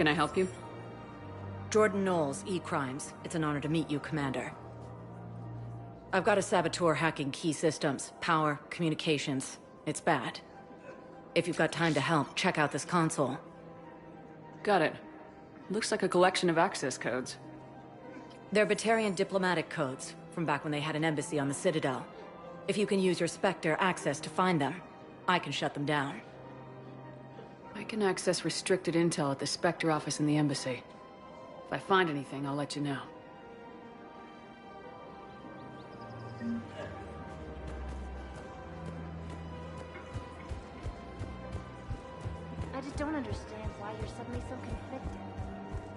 Can I help you? Jordan Knowles, E-Crimes. It's an honor to meet you, Commander. I've got a saboteur hacking key systems, power, communications. It's bad. If you've got time to help, check out this console. Got it. Looks like a collection of access codes. They're Batarian diplomatic codes, from back when they had an embassy on the Citadel. If you can use your Spectre access to find them, I can shut them down. I can access restricted intel at the Spectre office in the embassy. If I find anything, I'll let you know. I just don't understand why you're suddenly so conflicted.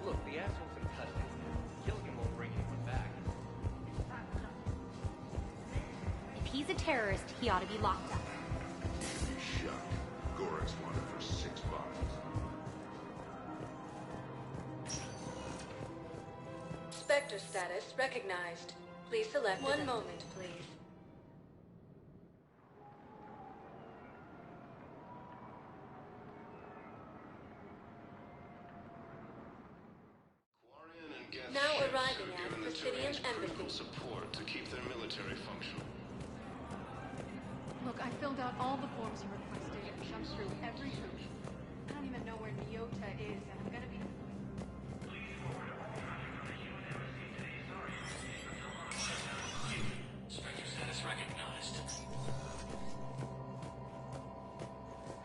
Look, the asshole's in custody. Killing him won't bring anyone back. If he's a terrorist, he ought to be locked up. Shut. Gorex wanted for 6 bodies. Spectre status recognized. Please select one moment, please. Now arriving at Presidium Embassy. Support to keep their military functional. Look, I filled out all the forms you requested and jumped through every hoop. I don't even know where Nyota is, and I'm gonna be... Spectre status recognized.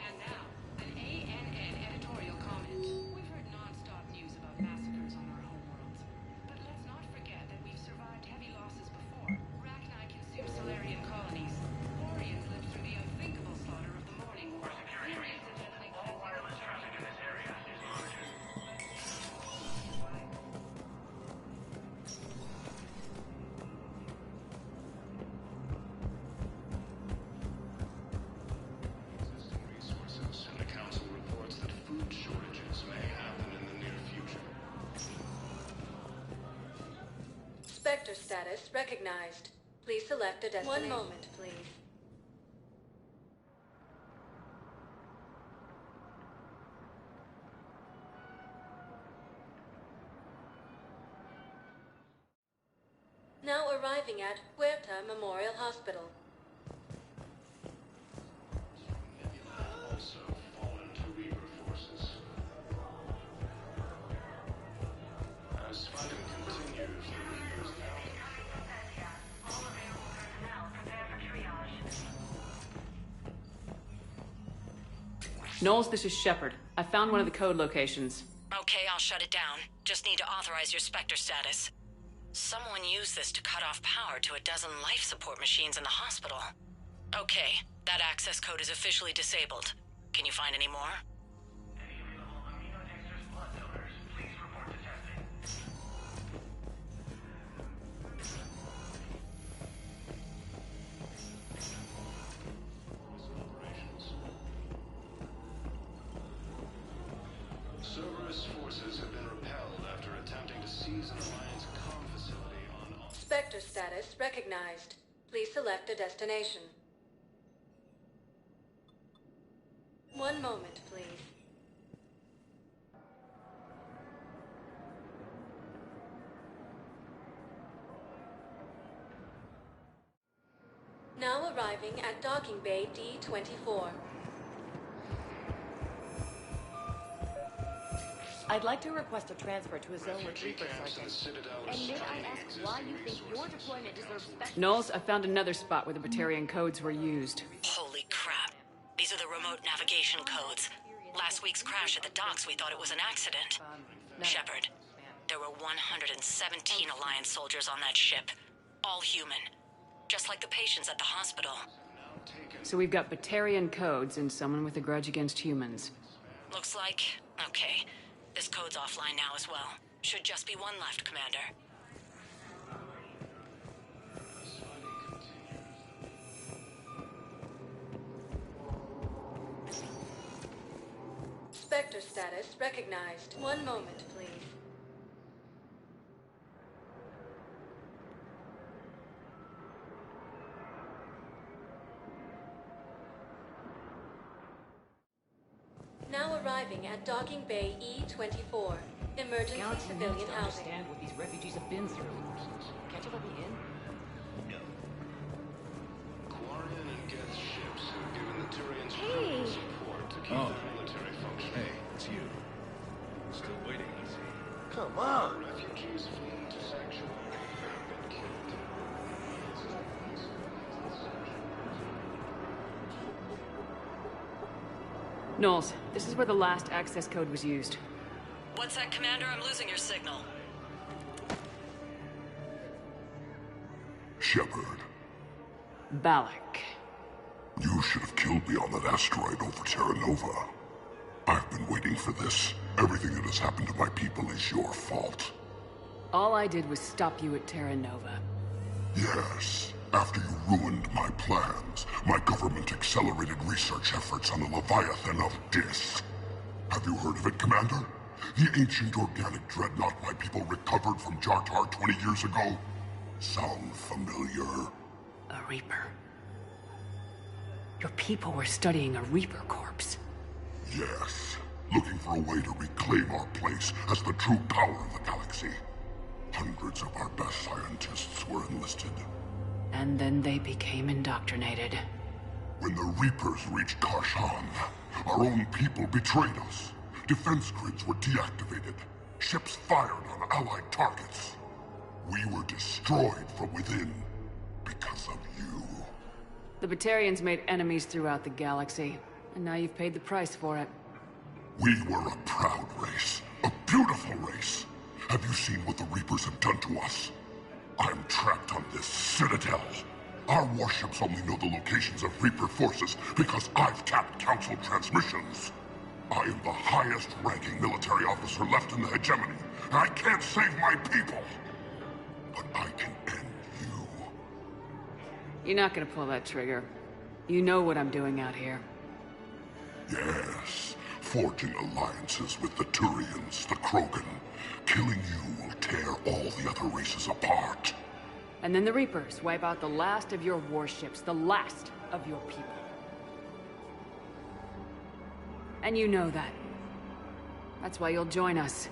And now, an ANN editorial comment. We've heard non-stop news about massacres on our homeworlds. But let's not forget that we've survived heavy losses before. Rachni consumed Solarian colonies. Quarians lived through the unthinkable slaughter of the morning. For security reasons, all wireless traffic in this area is monitored. Existing resources, and the council reports that food shortages may happen in the near future. Spectre status recognized. Please select a destination. One moment, please. Now arriving at Huerta Memorial Hospital. Nebula also fallen to Reaper forces. As fighting continues, the Reapers All available personnel prepare for triage. Knowles, this is Shepard. I found one of the code locations. Okay, I'll shut it down. Just need to authorize your Spectre status. Someone used this to cut off power to a dozen life support machines in the hospital. Okay, that access code is officially disabled. Can you find any more? Any available Aminodexter's blood donors, please report to testing. Cerberus forces have been repelled after attempting to seize an Alliance comm facility on... Spectre status recognized. Please select a destination. One moment, please. Now arriving at Docking Bay D-24. I'd like to request a transfer to a zone with Refugee Reaper, camps in the Sergeant. Citadel are And may I straining ask why you existing think your resources. deployment deserves special... Knowles, I found another spot where the Batarian codes were used. Holy crap. These are the remote navigation codes. Last week's crash at the docks, we thought it was an accident. Shepard, there were 117 Alliance soldiers on that ship. All human. Just like the patients at the hospital. So we've got Batarian codes and someone with a grudge against humans. Looks like... okay. This code's offline now as well. Should just be one left, Commander. Spectre status recognized. One moment, please. Now arriving at Docking Bay E-24. Emergency Galaxy civilian needs to housing. understand what these refugees have been through. Can't you let me in? No. Quarian and Geth ships have given the Turians Hey. critical support to keep Oh. their military functioning. Hey, it's you. Still waiting, I see. Come on! Refugees fleeing to sanctuary have been killed. Knowles, this is where the last access code was used. What's that, Commander? I'm losing your signal. Shepard, Balak. you should have killed me on that asteroid over Terra Nova. I've been waiting for this. Everything that has happened to my people is your fault. All I did was stop you at Terra Nova. Yes, after you ruined my plans, my government accelerated research efforts on the Leviathan of Dis. Have you heard of it, Commander? The ancient organic dreadnought my people recovered from Jartar 20 years ago? Sound familiar? A Reaper. Your people were studying a Reaper corpse. Yes, looking for a way to reclaim our place as the true power of the galaxy. Hundreds of our best scientists were enlisted. And then they became indoctrinated. When the Reapers reached Karshan, our own people betrayed us. Defense grids were deactivated. Ships fired on Allied targets. We were destroyed from within because of you. The Batarians made enemies throughout the galaxy, and now you've paid the price for it. We were a proud race. A beautiful race. Have you seen what the Reapers have done to us? I'm trapped on this Citadel. Our warships only know the locations of Reaper forces because I've tapped Council transmissions. I am the highest-ranking military officer left in the hegemony, and I can't save my people. But I can end you. You're not gonna pull that trigger. You know what I'm doing out here. Yes, forging alliances with the Turians, the Krogan. Killing you will tear all the other races apart. And then the Reapers wipe out the last of your warships, the last of your people. And you know that. That's why you'll join us.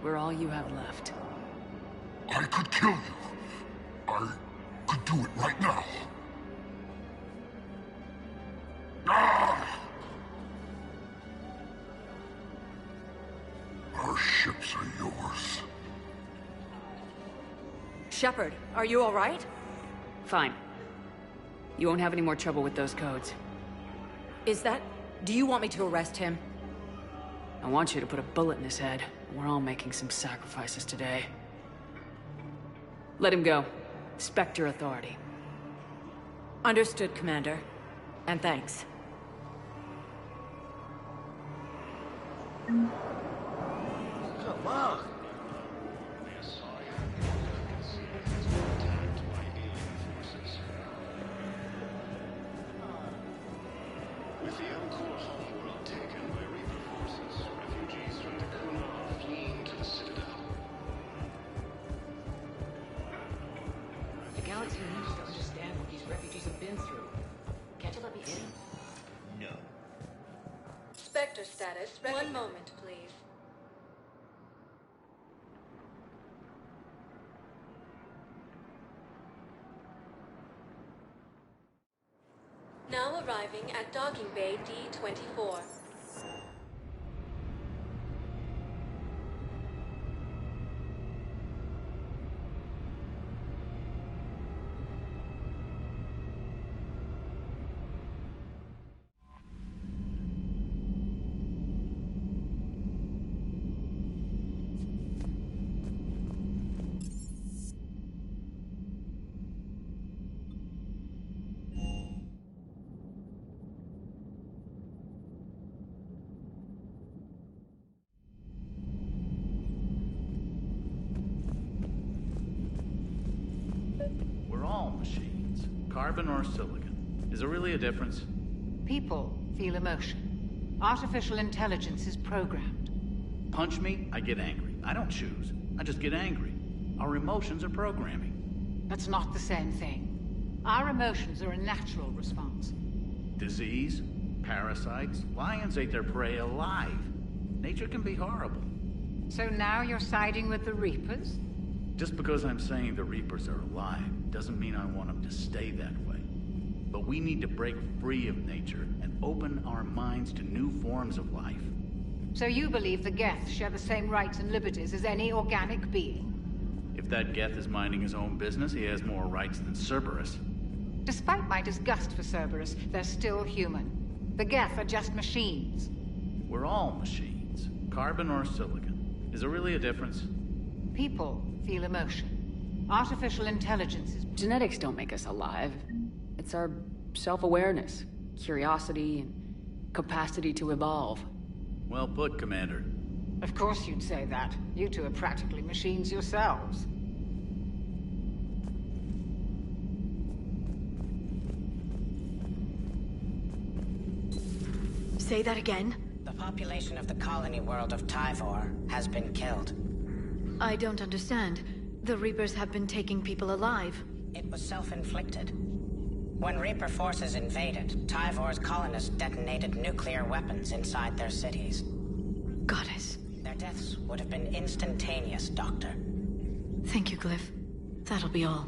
We're all you have left. I could kill you. I could do it right now. Ah! Our ships are yours. Shepard, are you all right? Fine. You won't have any more trouble with those codes. Is that... Do you want me to arrest him? I want you to put a bullet in his head. We're all making some sacrifices today. Let him go. Spectre authority. Understood, Commander. And thanks. Come on! Attacked by alien forces. With the Elcor homeworld taken by Reaper forces, refugees from the Kuna are fleeing to the Citadel. The galaxy needs to understand what these refugees have been through. Can't you let me in? No. Spectre status. One moment, please. Now arriving at Docking Bay D-24. We're all machines. Carbon or silicon. Is there really a difference? People feel emotion. Artificial intelligence is programmed. Punch me, I get angry. I don't choose. I just get angry. Our emotions are programming. That's not the same thing. Our emotions are a natural response. Disease? parasites. Lions ate their prey alive. Nature can be horrible. So now you're siding with the Reapers? Just because I'm saying the Reapers are alive doesn't mean I want them to stay that way. But we need to break free of nature and open our minds to new forms of life. So you believe the Geth share the same rights and liberties as any organic being? If that Geth is minding his own business, he has more rights than Cerberus. Despite my disgust for Cerberus, they're still human. The Geth are just machines. We're all machines. Carbon or silicon. Is there really a difference? People feel emotion. Artificial intelligence is... Genetics don't make us alive. It's our self-awareness, curiosity, and capacity to evolve. Well put, Commander. Of course you'd say that. You two are practically machines yourselves. Say that again? The population of the colony world of Tyvor has been killed. I don't understand. The Reapers have been taking people alive. It was self-inflicted. When Reaper forces invaded, Tyvor's colonists detonated nuclear weapons inside their cities. Goddess. Their deaths would have been instantaneous, Doctor. Thank you, Glyph. That'll be all.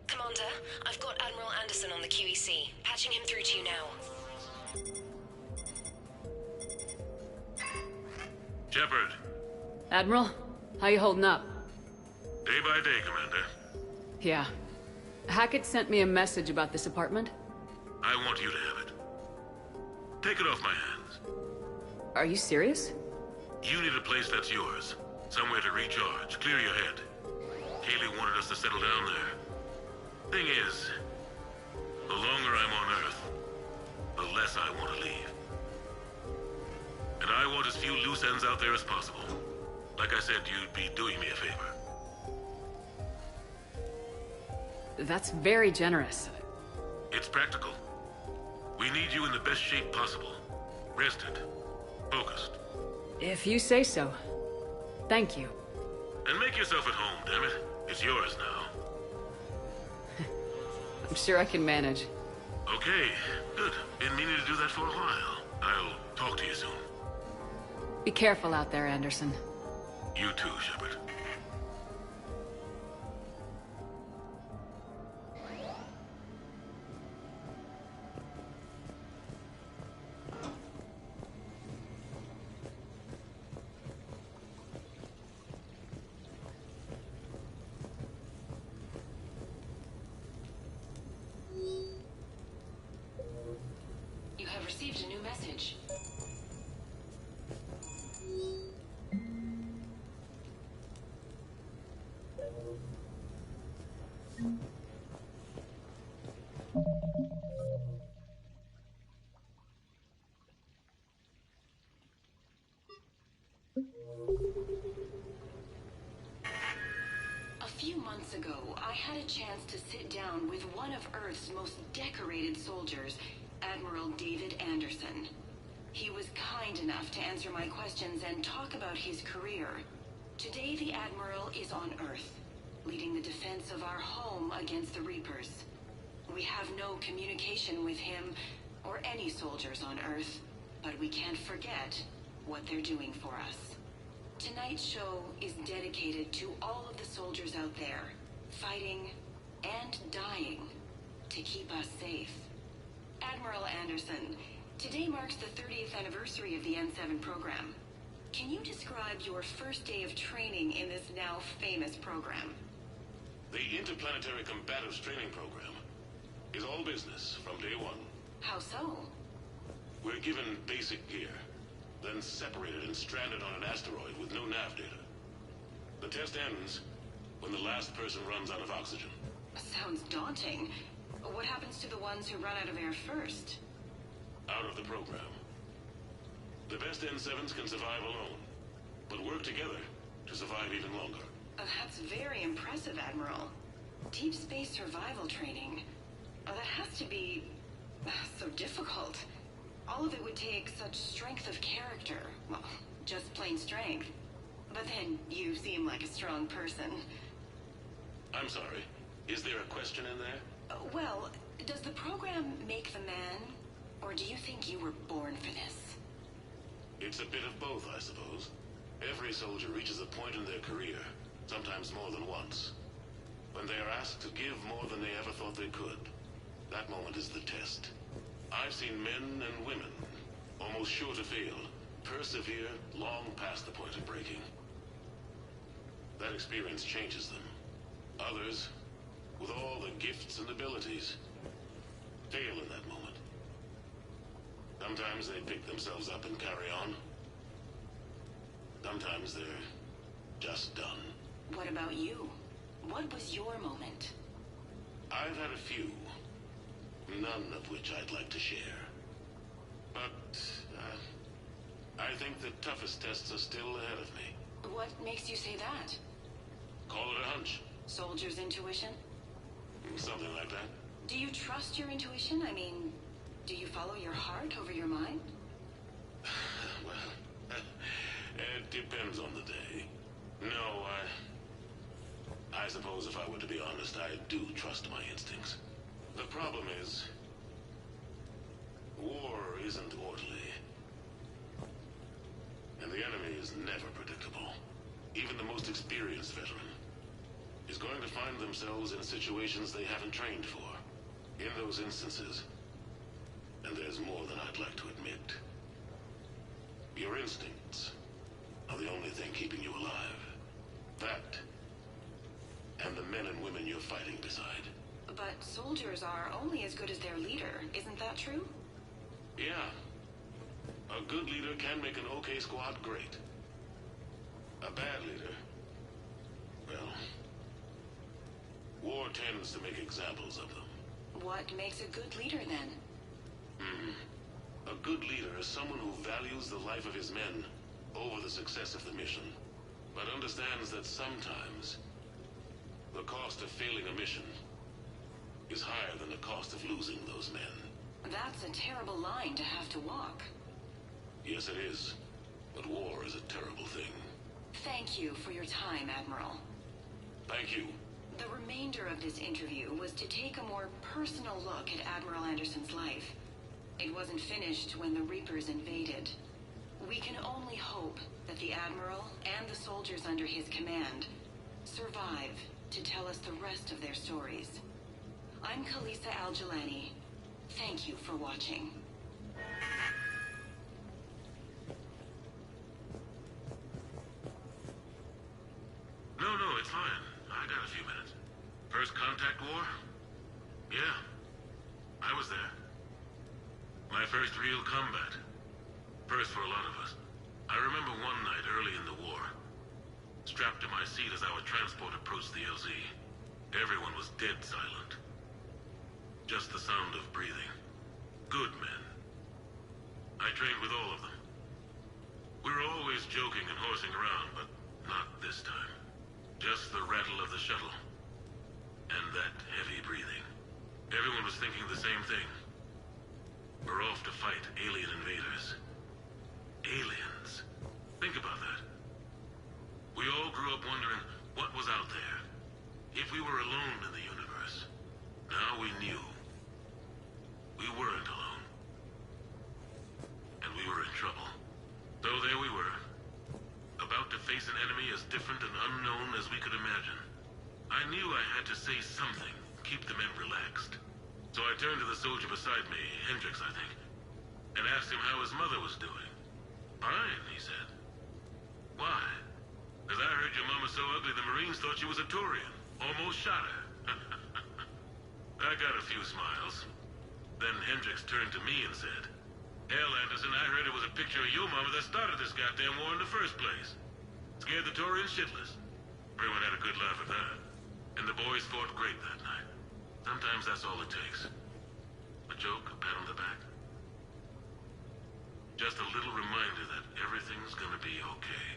Commander, I've got Admiral Anderson on the QEC. Patching him through to you now. Shepard. Admiral, how you holding up? Day by day, Commander. Yeah. Hackett sent me a message about this apartment. I want you to have it. Take it off my hands. Are you serious? You need a place that's yours. Somewhere to recharge, clear your head. Kaylee wanted us to settle down there. Thing is, the longer I'm on Earth, the less I want to leave. And I want as few loose ends out there as possible. Like I said, you'd be doing me a favor. That's very generous. It's practical. We need you in the best shape possible. Rested. Focused. If you say so. Thank you. And make yourself at home, damn it. It's yours now. I'm sure I can manage. Okay, good. Been meaning to do that for a while. I'll talk to you soon. Be careful out there, Anderson. You too, Shepard. You have received a new message. A few months ago, I had a chance to sit down with one of Earth's most decorated soldiers, Admiral David Anderson. He was kind enough to answer my questions and talk about his career. Today, the Admiral is on Earth, leading the defense of our home against the Reapers. We have no communication with him or any soldiers on Earth, but we can't forget what they're doing for us. Tonight's show is dedicated to all of the soldiers out there, fighting and dying to keep us safe. Admiral Anderson, today marks the 30th anniversary of the N7 program. Can you describe your first day of training in this now famous program? The Interplanetary Combatives Training Program. is all business from day one. How so? We're given basic gear, then separated and stranded on an asteroid with no nav data. The test ends when the last person runs out of oxygen. Sounds daunting. What happens to the ones who run out of air first? Out of the program. The best N7s can survive alone, but work together to survive even longer. That's very impressive, Admiral. Deep space survival training. That has to be so difficult. All of it would take such strength of character. Well, just plain strength. But then you seem like a strong person. I'm sorry. Is there a question in there? Well, does the program make the man? Or do you think you were born for this? It's a bit of both, I suppose. Every soldier reaches a point in their career, sometimes more than once, when they are asked to give more than they ever thought they could. That moment is the test. I've seen men and women, almost sure to fail, persevere long past the point of breaking. That experience changes them. Others, with all the gifts and abilities, fail in that moment. Sometimes they pick themselves up and carry on. Sometimes they're just done. What about you? What was your moment? I've had a few, none of which I'd like to share. But, I think the toughest tests are still ahead of me. What makes you say that? Call it a hunch. Soldier's intuition? Something like that. Do you trust your intuition? I mean, do you follow your heart over your mind? Well, it depends on the day. No, I suppose if I were to be honest, I do trust my instincts. The problem is, war isn't orderly. And the enemy is never predictable. Even the most experienced veteran is going to find themselves in situations they haven't trained for. In those instances, and there's more than I'd like to admit, your instincts are the only thing keeping you alive. That, and the men and women you're fighting beside. But soldiers are only as good as their leader, isn't that true? Yeah. A good leader can make an okay squad great. A bad leader, well, war tends to make examples of them. What makes a good leader, then? A good leader is someone who values the life of his men over the success of the mission, but understands that sometimes the cost of failing a mission is higher than the cost of losing those men. That's a terrible line to have to walk. Yes, it is. But war is a terrible thing. Thank you for your time, Admiral. Thank you. The remainder of this interview was to take a more personal look at Admiral Anderson's life. It wasn't finished when the Reapers invaded. We can only hope that the Admiral and the soldiers under his command survive to tell us the rest of their stories. I'm Kalisa Al-Jalani. Thank you for watching. No, it's fine. I got a few minutes. First contact war? Yeah. I was there. My first real combat. First for a lot of us. I remember one night early in the war, strapped to my seat as our transport approached the LZ. Everyone was dead silent. Just the sound of breathing. Good men. I trained with all of them. We were always joking and horsing around, but not this time. Just the rattle of the shuttle. And that heavy breathing. Everyone was thinking the same thing. We're off to fight alien invaders. Aliens. Think about that. We all grew up wondering what was out there. If we were alone in the universe. Now we knew. We weren't alone. And we were in trouble. So there we were. About to face an enemy as different and unknown as we could imagine. I knew I had to say something, keep the men relaxed. So I turned to the soldier beside me, Hendricks, I think, and asked him how his mother was doing. Fine, he said. Why? Because I heard your mama so ugly the Marines thought she was a Turian. Almost shot her. I got a few smiles. Then Hendricks turned to me and said, "Hell, Anderson, I heard it was a picture of your mama that started this goddamn war in the first place. Scared the Taurians shitless." Everyone had a good laugh at that. And the boys fought great that night. Sometimes that's all it takes. A joke, a pat on the back. Just a little reminder that everything's gonna be okay.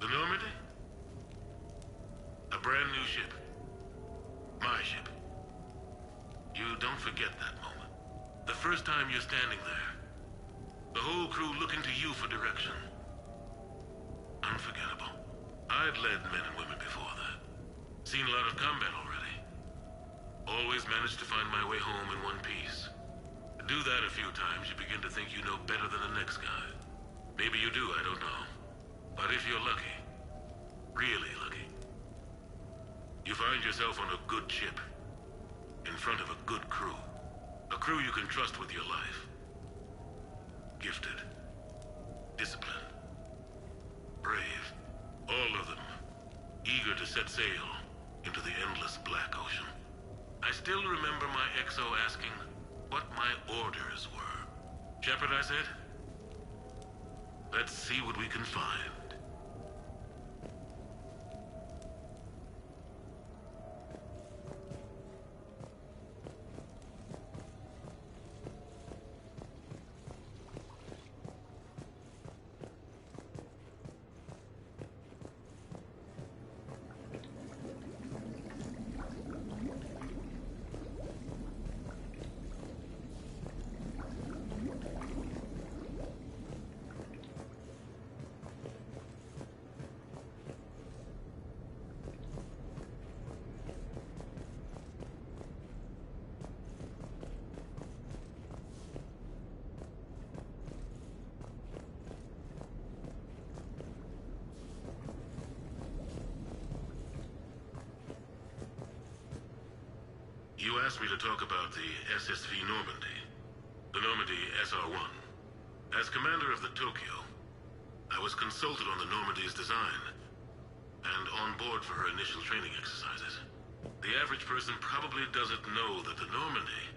The Normandy? A brand new ship. My ship. You don't forget that moment. The first time you're standing there. The whole crew looking to you for direction. Unforgettable. I'd led men and women before that. Seen a lot of combat already. Always managed to find my way home in one piece. Do that a few times, you begin to think you know better than the next guy. Maybe you do, I don't know. But if you're lucky, really lucky, you find yourself on a good ship, in front of a good crew. A crew you can trust with your life. Gifted, disciplined, brave, all of them, eager to set sail into the endless black ocean. I still remember my XO asking what my orders were. "Shepard," I said, "let's see what we can find." You asked me to talk about the SSV Normandy, the Normandy SR-1. As commander of the Tokyo, I was consulted on the Normandy's design and on board for her initial training exercises. The average person probably doesn't know that the Normandy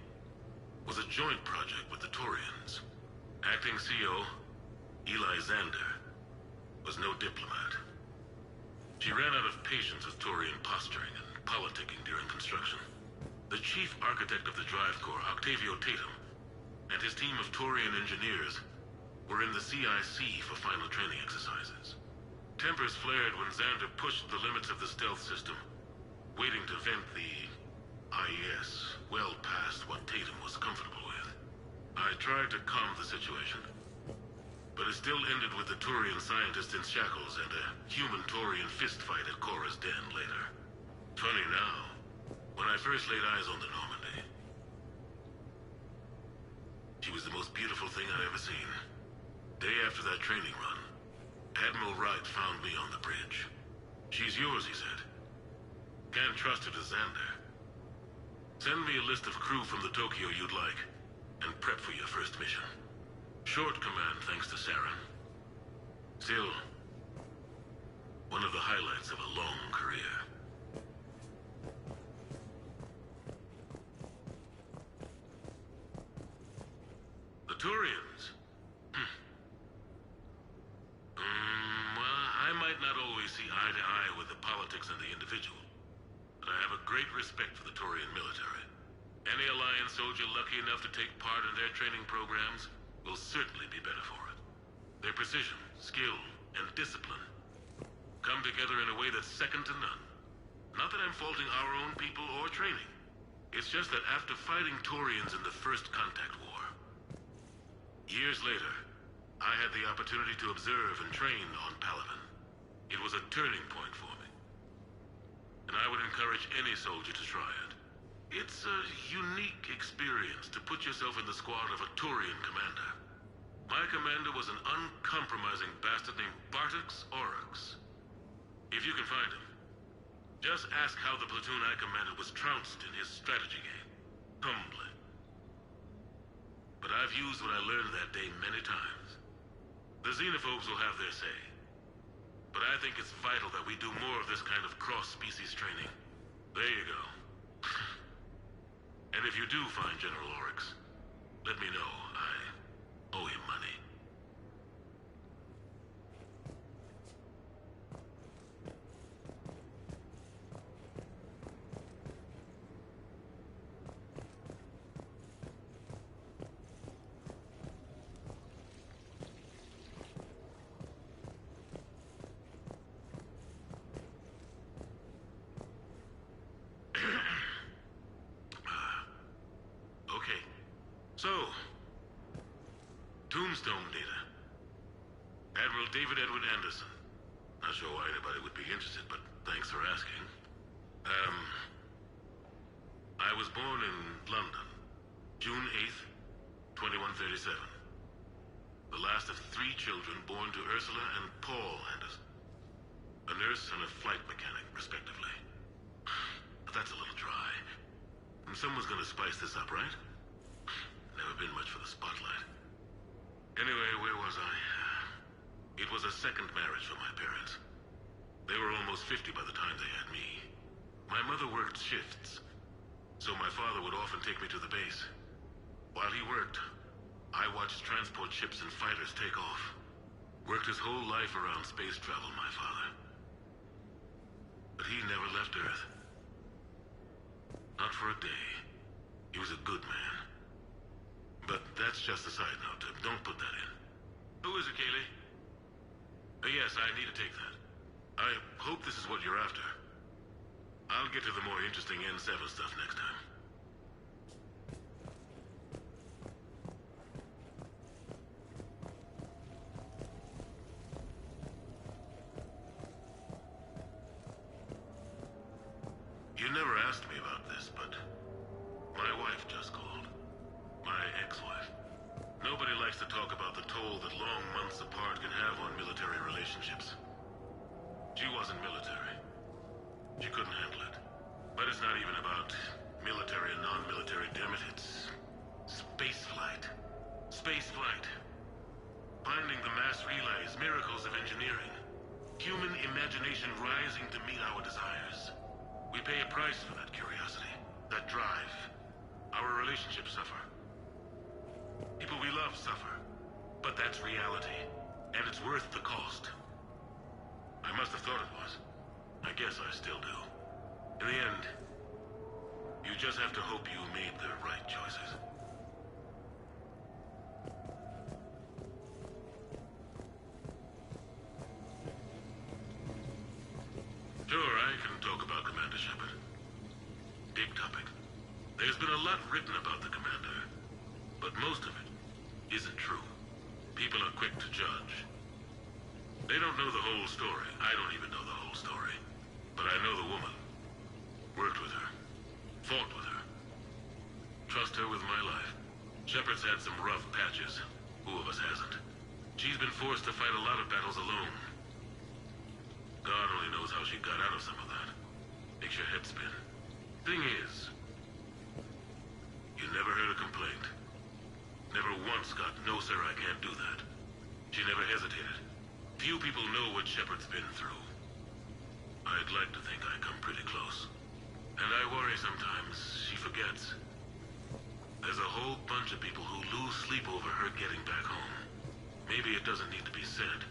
was a joint project with the Taurians. Acting CO, Eli Xander, was no diplomat. She ran out of patience with Taurian posturing and politicking during construction. The chief architect of the Drive Corps, Octavio Tatum, and his team of Taurian engineers were in the CIC for final training exercises. Tempers flared when Xander pushed the limits of the stealth system, waiting to vent the IES well past what Tatum was comfortable with. I tried to calm the situation, but it still ended with the Taurian scientists in shackles and a human-Taurian fistfight at Korra's den later. Funny now, when I first laid eyes on the Normandy, she was the most beautiful thing I'd ever seen. Day after that training run, Admiral Wright found me on the bridge. "She's yours," he said. "Can't trust her to Xander. Send me a list of crew from the Tokyo you'd like, and prep for your first mission." Short command thanks to Saren. Still, one of the highlights of a long career. The Taurians? Well, I might not always see eye to eye with the politics and the individual, but I have a great respect for the Taurian military. Any Alliance soldier lucky enough to take part in their training programs will certainly be better for it. Their precision, skill, and discipline come together in a way that's second to none. Not that I'm faulting our own people or training. It's just that after fighting Taurians in the First Contact War, years later, I had the opportunity to observe and train on Palaven. It was a turning point for me. And I would encourage any soldier to try it. It's a unique experience to put yourself in the squad of a Taurian commander. My commander was an uncompromising bastard named Bartix Oryx. If you can find him, Just ask how the platoon I commanded was trounced in his strategy game. Humbly. But I've used what I learned that day many times. The xenophobes will have their say. But I think it's vital that we do more of this kind of cross-species training. There you go. And if you do find General Oryx, let me know. I owe him money. So, Tombstone data. Admiral David Edward Anderson. Not sure why anybody would be interested, but thanks for asking. I was born in London, June 8th, 2137. The last of 3 children born to Ursula and Paul Anderson. A nurse and a flight mechanic, respectively. But that's a little dry. And someone's gonna spice this up, right? Never been much for the spotlight. Anyway, where was I? It was a second marriage for my parents. They were almost 50 by the time they had me. My mother worked shifts, so my father would often take me to the base. While he worked, I watched transport ships and fighters take off. Worked his whole life around space travel, my father. But he never left Earth. Not for a day. He was a good man. But that's just a side note. Don't put that in. Who is it, Kaylee? Yes, I need to take that. I hope this is what you're after. I'll get to the more interesting N7 stuff next time. You never asked me about this, but my wife just called. My ex-wife. Nobody likes to talk about the toll that long months apart can have on military relationships. She wasn't military. She couldn't handle it. But it's not even about military and non-military, damn it. It's space flight. Space flight. Finding the mass relays, miracles of engineering. Human imagination rising to meet our desires. We pay a price for that curiosity, that drive. Our relationships suffer. People we love suffer. But that's reality. And it's worth the cost. I must have thought it was. I guess I still do. In the end, you just have to hope you made the right choices. Sure, I can talk about Commander Shepard. Big topic. There's been a lot written about the Commander. But most of it isn't true. People are quick to judge. They don't know the whole story. I don't even know the whole story. But I know the woman. Worked with her. Fought with her. Trust her with my life. Shepard's had some rough patches. Who of us hasn't? She's been forced to fight a lot of battles alone. God only knows how she got out of some of that. Makes your head spin. Thing is, you never heard a complaint. Never once got, "No, sir, I can't do that." She never hesitated. Few people know what Shepard's been through. I'd like to think I come pretty close. And I worry sometimes she forgets. There's a whole bunch of people who lose sleep over her getting back home. Maybe it doesn't need to be said.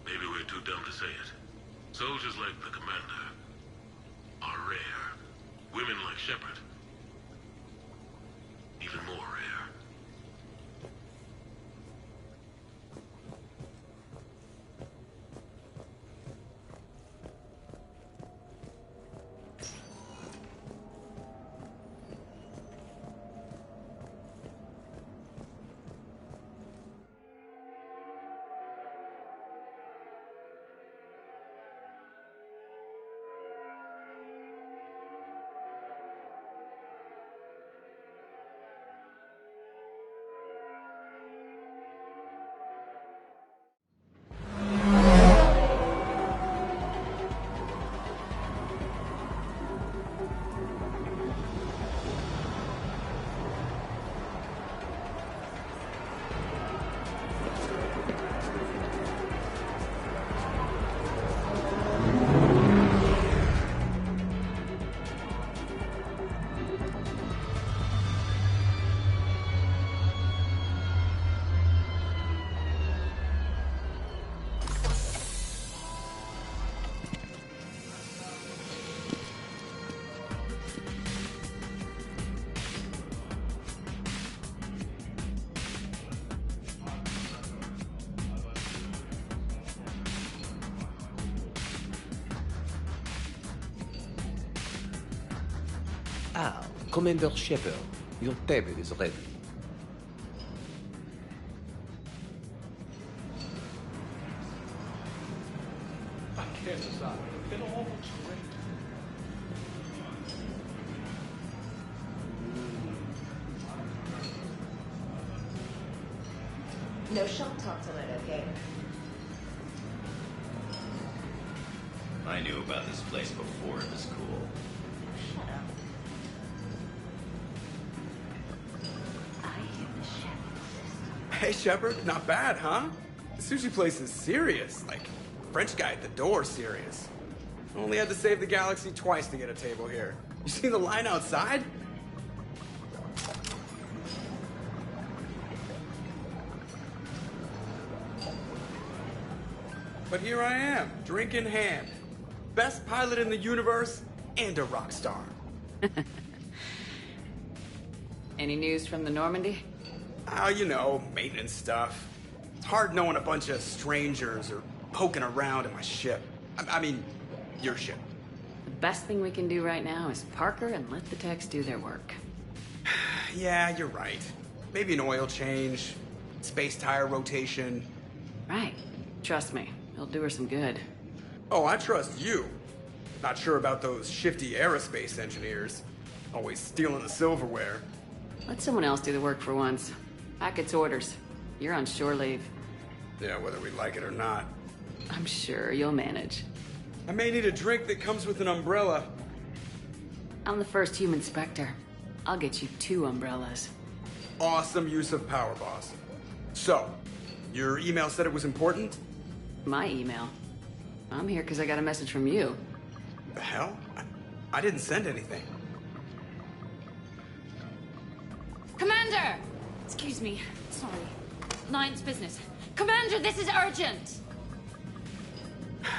Maybe we're too dumb to say it. Soldiers like the Commander are rare. Women like Shepard, even more rare. Ah, Commander Shepard, your table is ready. I can't decide. It all looks great. No shop talk tonight, okay? I knew about this place before it was cool. Shut up. I hear the Shepard system. Hey, Shepard, not bad, huh? The sushi place is serious. Like, French guy at the door serious. Only had to save the galaxy twice to get a table here. You see the line outside? But here I am, drink in hand. Best pilot in the universe and a rock star. Any news from the Normandy? You know, maintenance stuff. It's hard knowing a bunch of strangers or poking around in my ship. I mean, your ship. The best thing we can do right now is Parker and let the techs do their work. Yeah, you're right. Maybe an oil change, space tire rotation. Right. Trust me, it'll do her some good. Oh, I trust you. Not sure about those shifty aerospace engineers. Always stealing the silverware. Let someone else do the work for once. Hackett's orders. You're on shore leave. Yeah, whether we like it or not. I'm sure you'll manage. I may need a drink that comes with an umbrella. I'm the first human Spectre. I'll get you 2 umbrellas. Awesome use of power, boss. So, your email said it was important? My email? I'm here because I got a message from you. The hell? I didn't send anything. Commander! Excuse me. Sorry. Alliance business. Commander, this is urgent!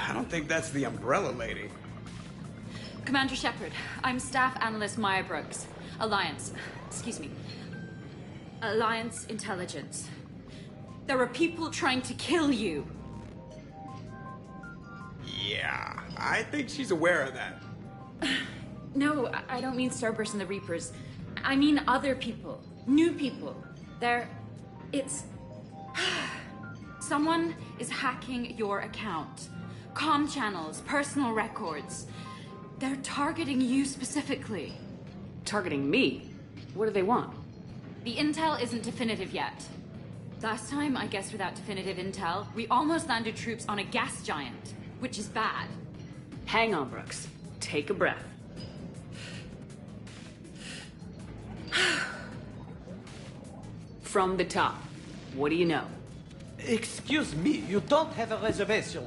I don't think that's the umbrella lady. Commander Shepard, I'm Staff Analyst Maya Brooks. Alliance. Excuse me. Alliance Intelligence. There are people trying to kill you. Yeah, I think she's aware of that. No, I don't mean Cerberus and the Reapers. I mean other people. New people. Someone is hacking your account. Comm channels, personal records. They're targeting you specifically. Targeting me? What do they want? The intel isn't definitive yet. Last time, I guess without definitive intel, we almost landed troops on a gas giant, which is bad. Hang on, Brooks. Take a breath. From the top, what do you know? Excuse me, you don't have a reservation.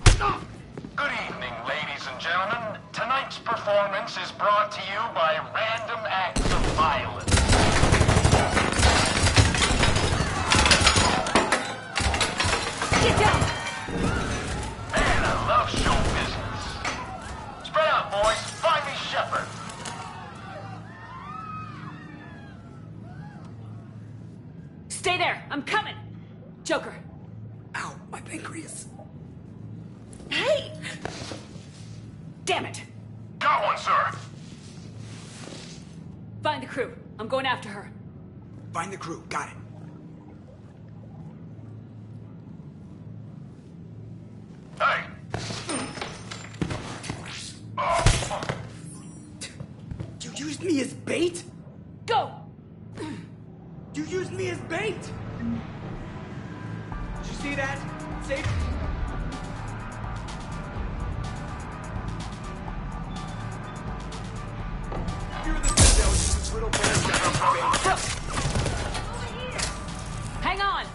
Good evening, ladies and gentlemen. Tonight's performance is brought to you by random acts of violence. Get down! Man, I love show business. Spread out, boys. Find me Shepard. Stay there! I'm coming! Joker! Ow, my pancreas. Hey! Damn it! Got one, sir. Find the crew. I'm going after her. Find the crew. Got it. Hey! You used me as bait? Go! You used me as bait! Did you see that? Safe. You're the Citadel, you little bastard. Hang on!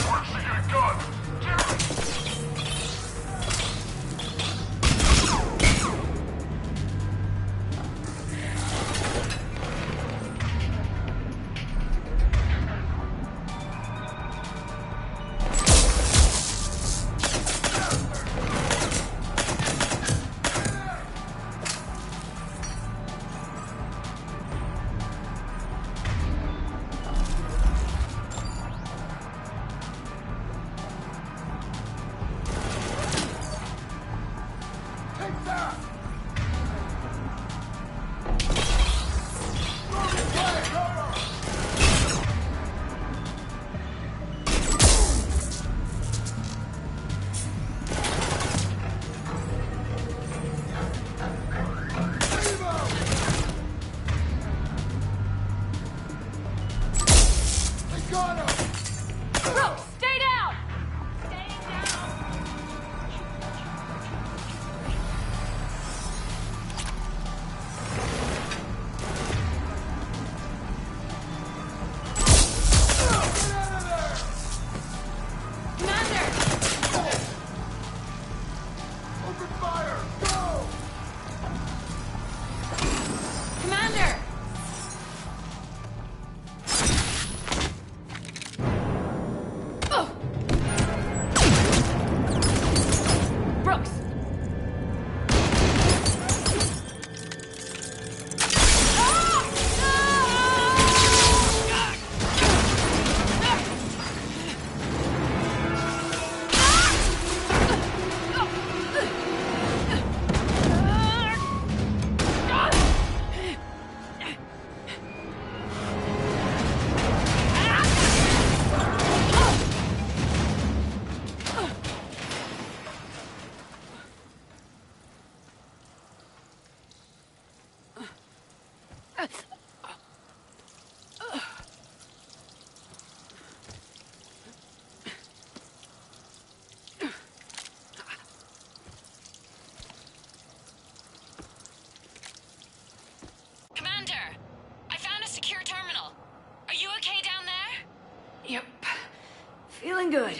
Where'd she get a gun? Got him! Brooks, stay down! Open fire! Go! Commander! Brooks! Commander, I found a secure terminal. Are you okay down there? Yep. Feeling good.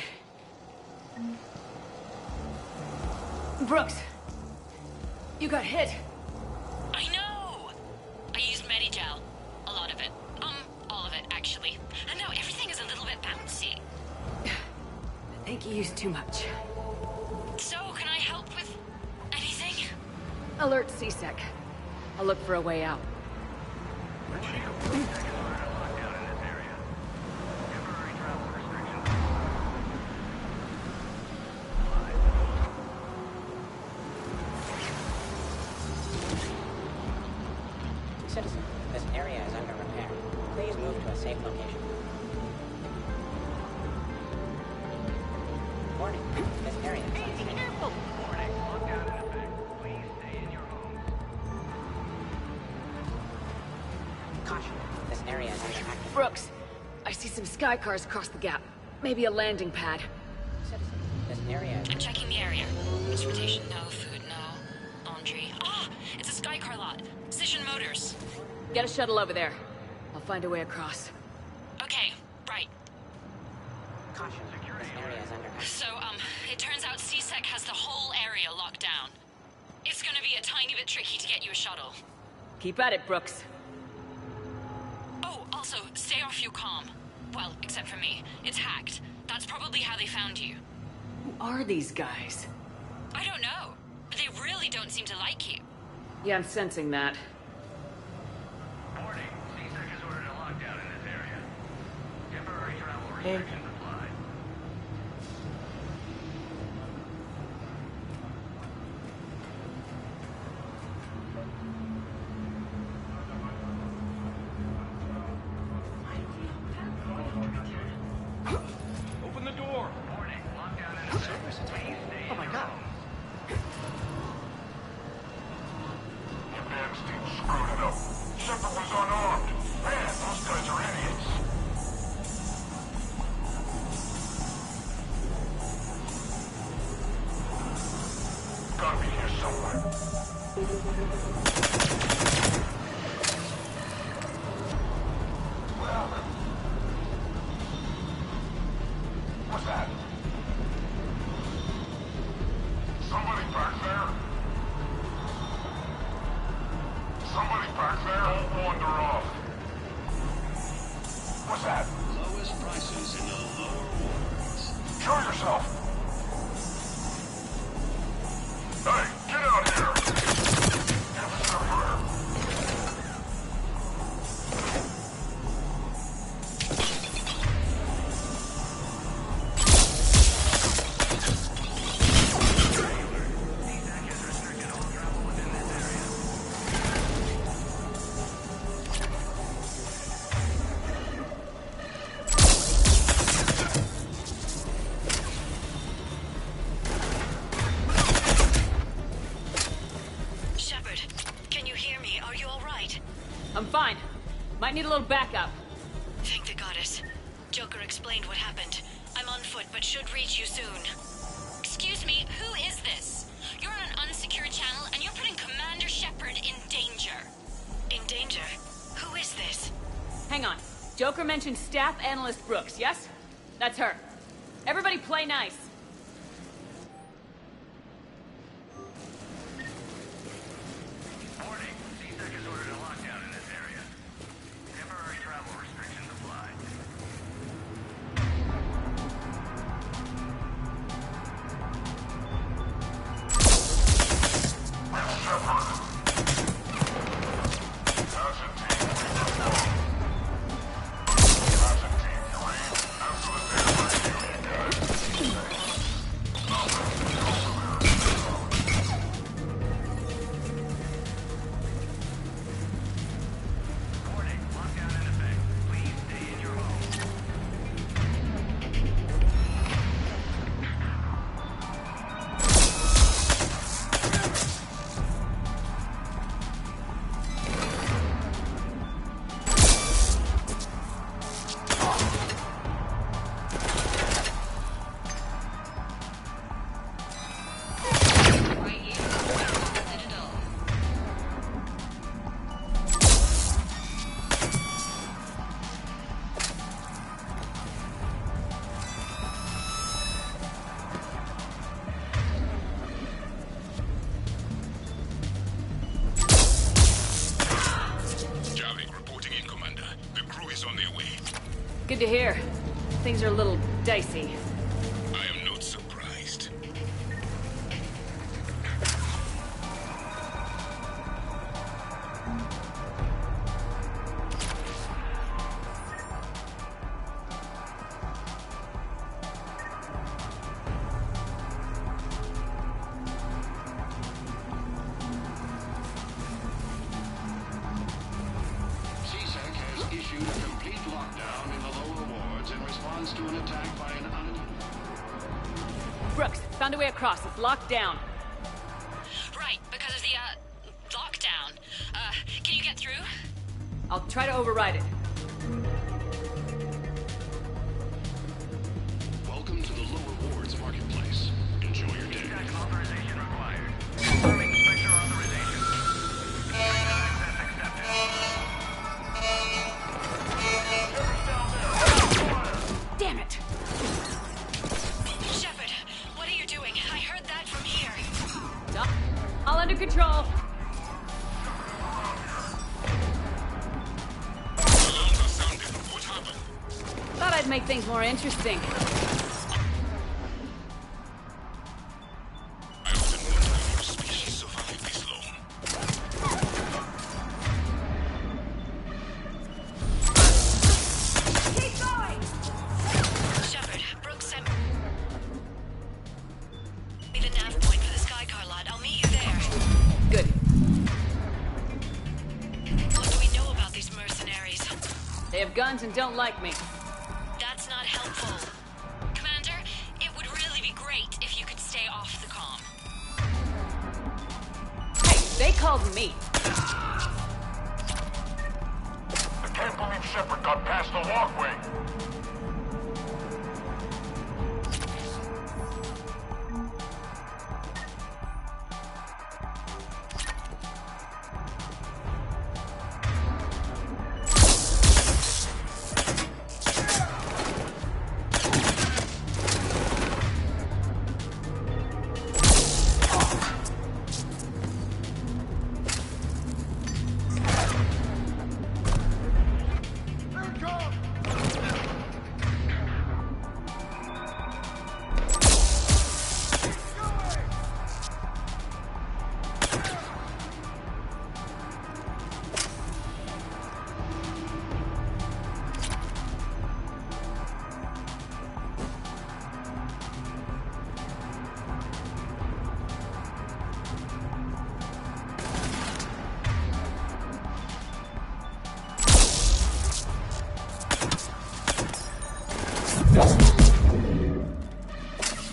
Brooks, you got hit. I know! I used Medigel. A lot of it. All of it, actually. And now everything is a little bit bouncy. I think you used too much. So, can I help with anything? Alert CSEC. I'll look for a way out. Citizen, this area is under repair. Please move to a safe location. Warning, this area is unsafe. Careful! Warning, lockdown in effect. Please stay in your homes. Caution, this area is under active. Brooks, I see some sky cars across the gap. Maybe a landing pad. Citizen, this area is... I'm checking the area. Transportation, no. Food, no. Laundry. Ah! It's a sky car lot. Cision Motors. Get a shuttle over there. I'll find a way across. Okay, right. Caution, this area is under active. So, it turns out CSEC has the whole area locked down. It's gonna be a tiny bit tricky to get you a shuttle. Keep at it, Brooks. Oh, also, stay off your comm. Well, except for me. It's hacked. That's probably how they found you. Who are these guys? I don't know, but they really don't seem to like you. Yeah, I'm sensing that. Warning, CSEC has ordered a lockdown in this area. Temporary travel restrictions apply. Open the door. Warning, lockdown in effect. Please stay in your homes. Advance team screwed it up. Shepard was unarmed. Man, those guys are idiots. Gotta be here somewhere. Well, what's that? Somebody back there? Somebody back there? Don't wander off. What's that? Lowest prices in the lower wards. Show yourself. Hey, get out here. Give us a prayer. CSEC has restricted all travel within this area. Shepard, can you hear me? Are you all right? I'm fine. Might need a little backup. Thank the goddess. Joker explained what happened. I'm on foot, but should reach you soon. Excuse me, who is this? You're on an unsecured channel, and you're putting Commander Shepard in danger. In danger? Who is this? Hang on. Joker mentioned Staff Analyst Brooks, yes? That's her. Everybody play nice. Warning, C-Sec has ordered a lockdown in this area. Temporary travel restrictions apply. Good to hear. Things are a little dicey. I am not surprised. C-Sec has issued a complete lockdown in the lower wards in response to an attack by an Brooks, found a way across. It's locked down. Right, because of the, lockdown. Can you get through? I'll try to override it. Welcome to the lower wards marketplace. Enjoy your day. Authorization required. Confirming Spectre authorization. Access accepted. Damn it! Shepard, what are you doing? I heard that from here. All under control. Thought I'd make things more interesting. Shepard, Brooks sent me the nav point for the Skycar lot. I'll meet you there. Good. What do we know about these mercenaries? They have guns and don't like me. That's not helpful. Commander, it would really be great if you could stay off the comm. Hey, they called me. I can't believe Shepard got past the walkway.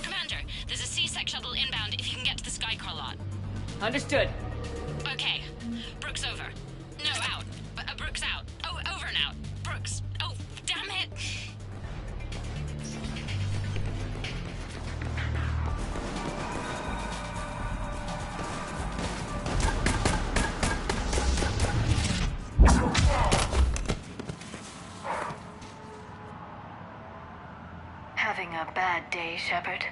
Commander, there's a C-Sec shuttle inbound if you can get to the Skycar lot. Understood. Okay. Brooks over. No, out. Brooks out. Oh, over and out. Brooks. Oh, damn it. a bad day, Shepard?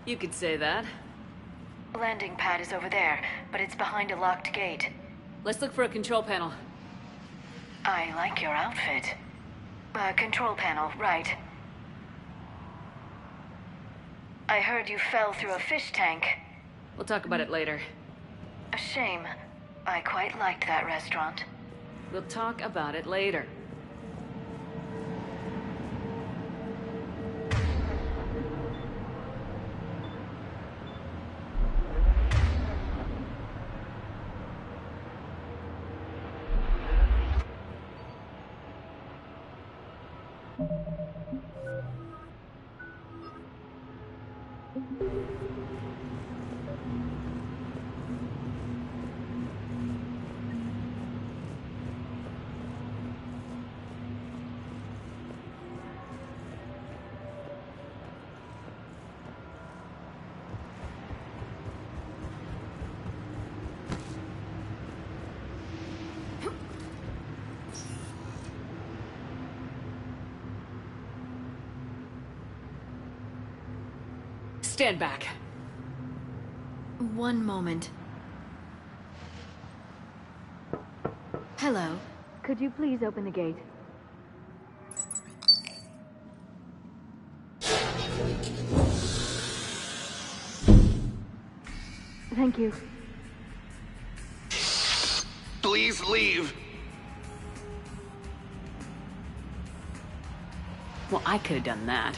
You could say that. Landing pad is over there, but it's behind a locked gate. Let's look for a control panel. I like your outfit. Control panel, right. I heard you fell through a fish tank. We'll talk about it later. A shame. I quite liked that restaurant. We'll talk about it later. Stand back. One moment. Hello. Could you please open the gate? Thank you. Please leave. Well, I could have done that.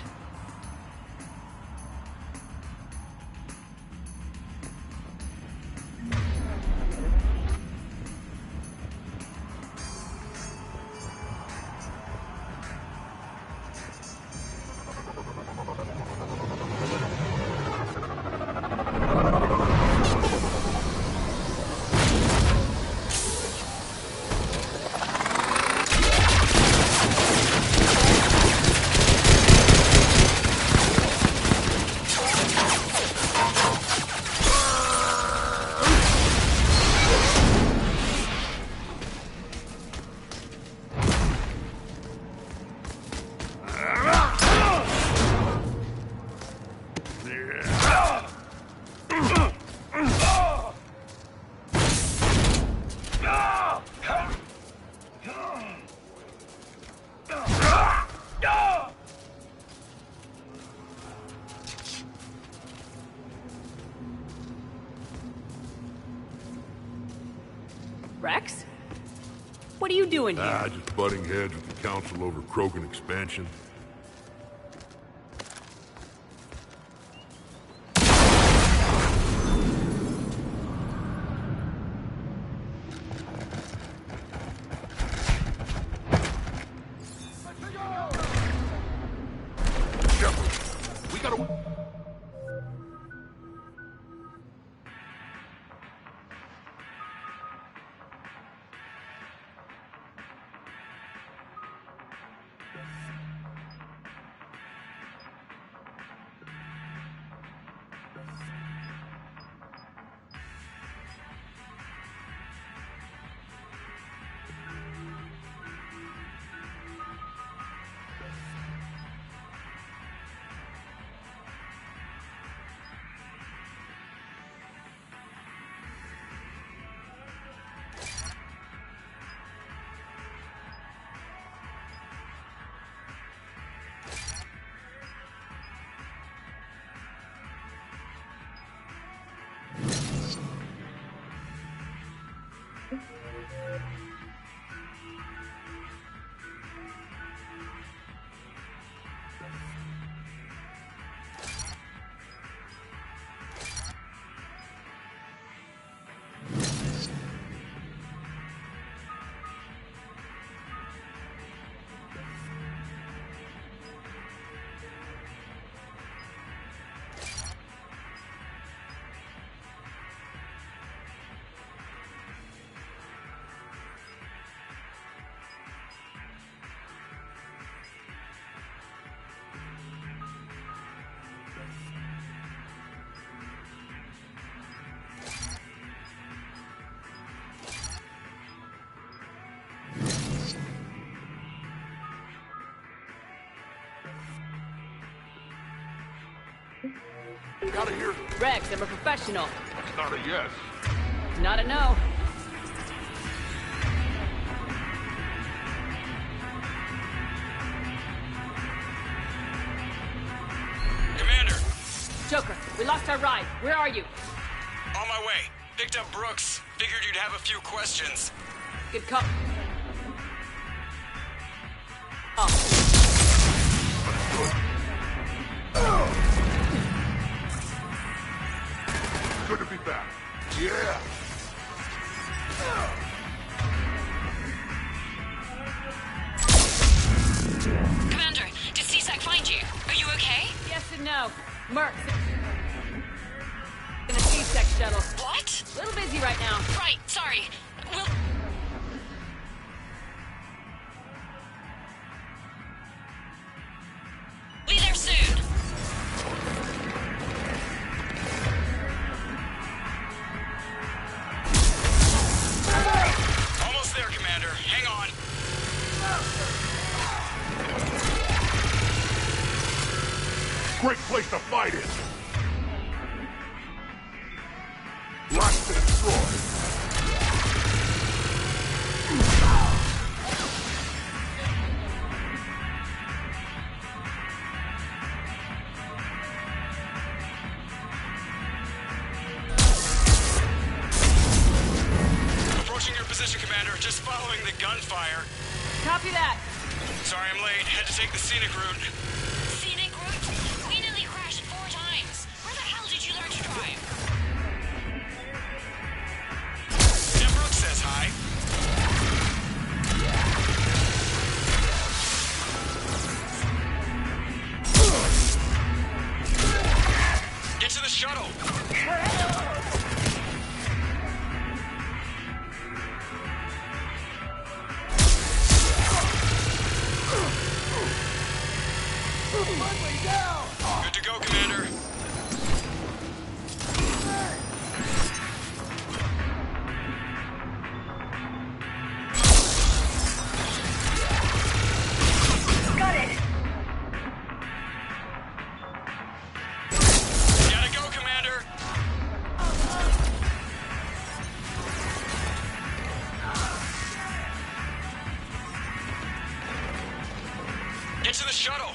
Rex? What are you doing here? Just butting heads with the council over Krogan expansion. Shepard, we gotta... Gotta hear. Rex, I'm a professional. That's not a yes. Not a no. Commander! Joker, we lost our ride. Where are you? On my way. Picked up Brooks. Figured you'd have a few questions. Good call. Good to be back. Yeah. Commander, did CSAC find you? Are you okay? Yes and no. Merc. In a C-Sec shuttle. What? A little busy right now. Right, sorry. We'll... be there soon. Almost there, Commander. Hang on. Great place to fight it. Blast to destroy. Approaching your position, Commander. Just following the gunfire. Copy that. Sorry I'm late. Had to take the scenic route. Scenic route? We nearly crashed 4 times. Where the hell did you learn to drive? Tim Brooks says hi. Get to the shuttle. Good to go, Commander. Got it. Gotta go, Commander. Get to the shuttle.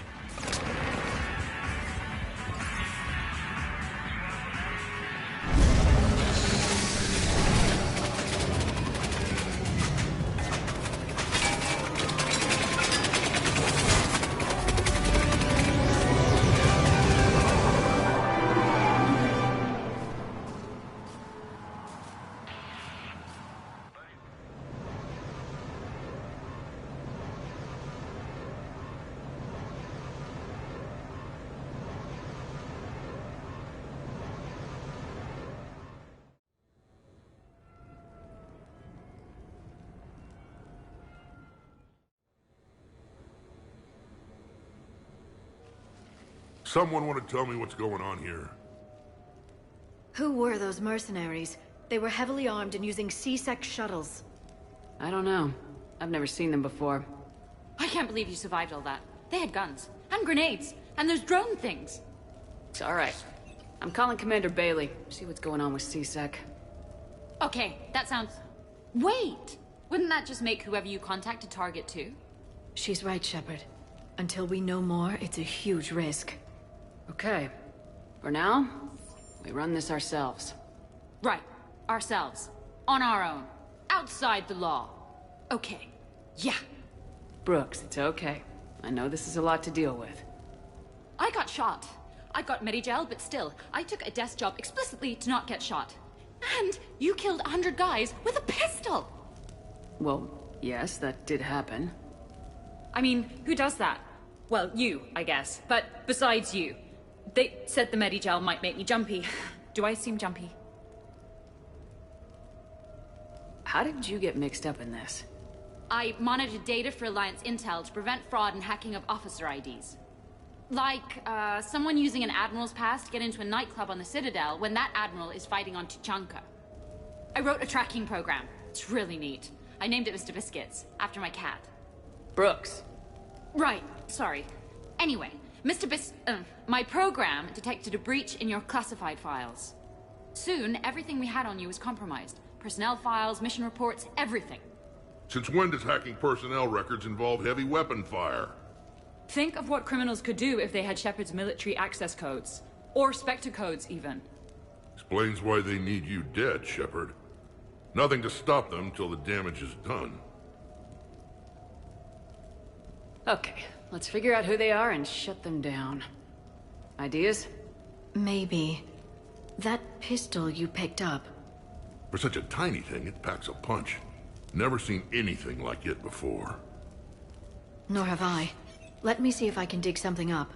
Someone want to tell me what's going on here? Who were those mercenaries? They were heavily armed and using C-Sec shuttles. I don't know. I've never seen them before. I can't believe you survived all that. They had guns, and grenades, and those drone things. It's alright. I'm calling Commander Bailey. See what's going on with C-Sec. Okay, that sounds... Wait! Wouldn't that just make whoever you contact a target too? She's right, Shepard. Until we know more, it's a huge risk. Okay. For now, we run this ourselves. Right. Ourselves. On our own. Outside the law. Okay. Yeah. Brooks, it's okay. I know this is a lot to deal with. I got shot. I got Medigel, but still, I took a desk job explicitly to not get shot. And you killed 100 guys with a pistol! Well, yes, that did happen. I mean, who does that? Well, you, I guess. But besides you. They said the Medigel might make me jumpy. Do I seem jumpy? How did you get mixed up in this? I monitored data for Alliance intel to prevent fraud and hacking of officer IDs. Like, someone using an Admiral's pass to get into a nightclub on the Citadel when that Admiral is fighting on Tuchanka. I wrote a tracking program. It's really neat. I named it Mr. Biscuits, after my cat. Brooks. Right, sorry. Anyway, My program detected a breach in your classified files. Soon, everything we had on you was compromised. Personnel files, mission reports, everything. Since when does hacking personnel records involve heavy weapon fire? Think of what criminals could do if they had Shepard's military access codes. Or Spectre codes, even. Explains why they need you dead, Shepard. Nothing to stop them till the damage is done. Okay, let's figure out who they are and shut them down. Ideas? Maybe. That pistol you picked up. For such a tiny thing, it packs a punch. Never seen anything like it before. Nor have I. Let me see if I can dig something up.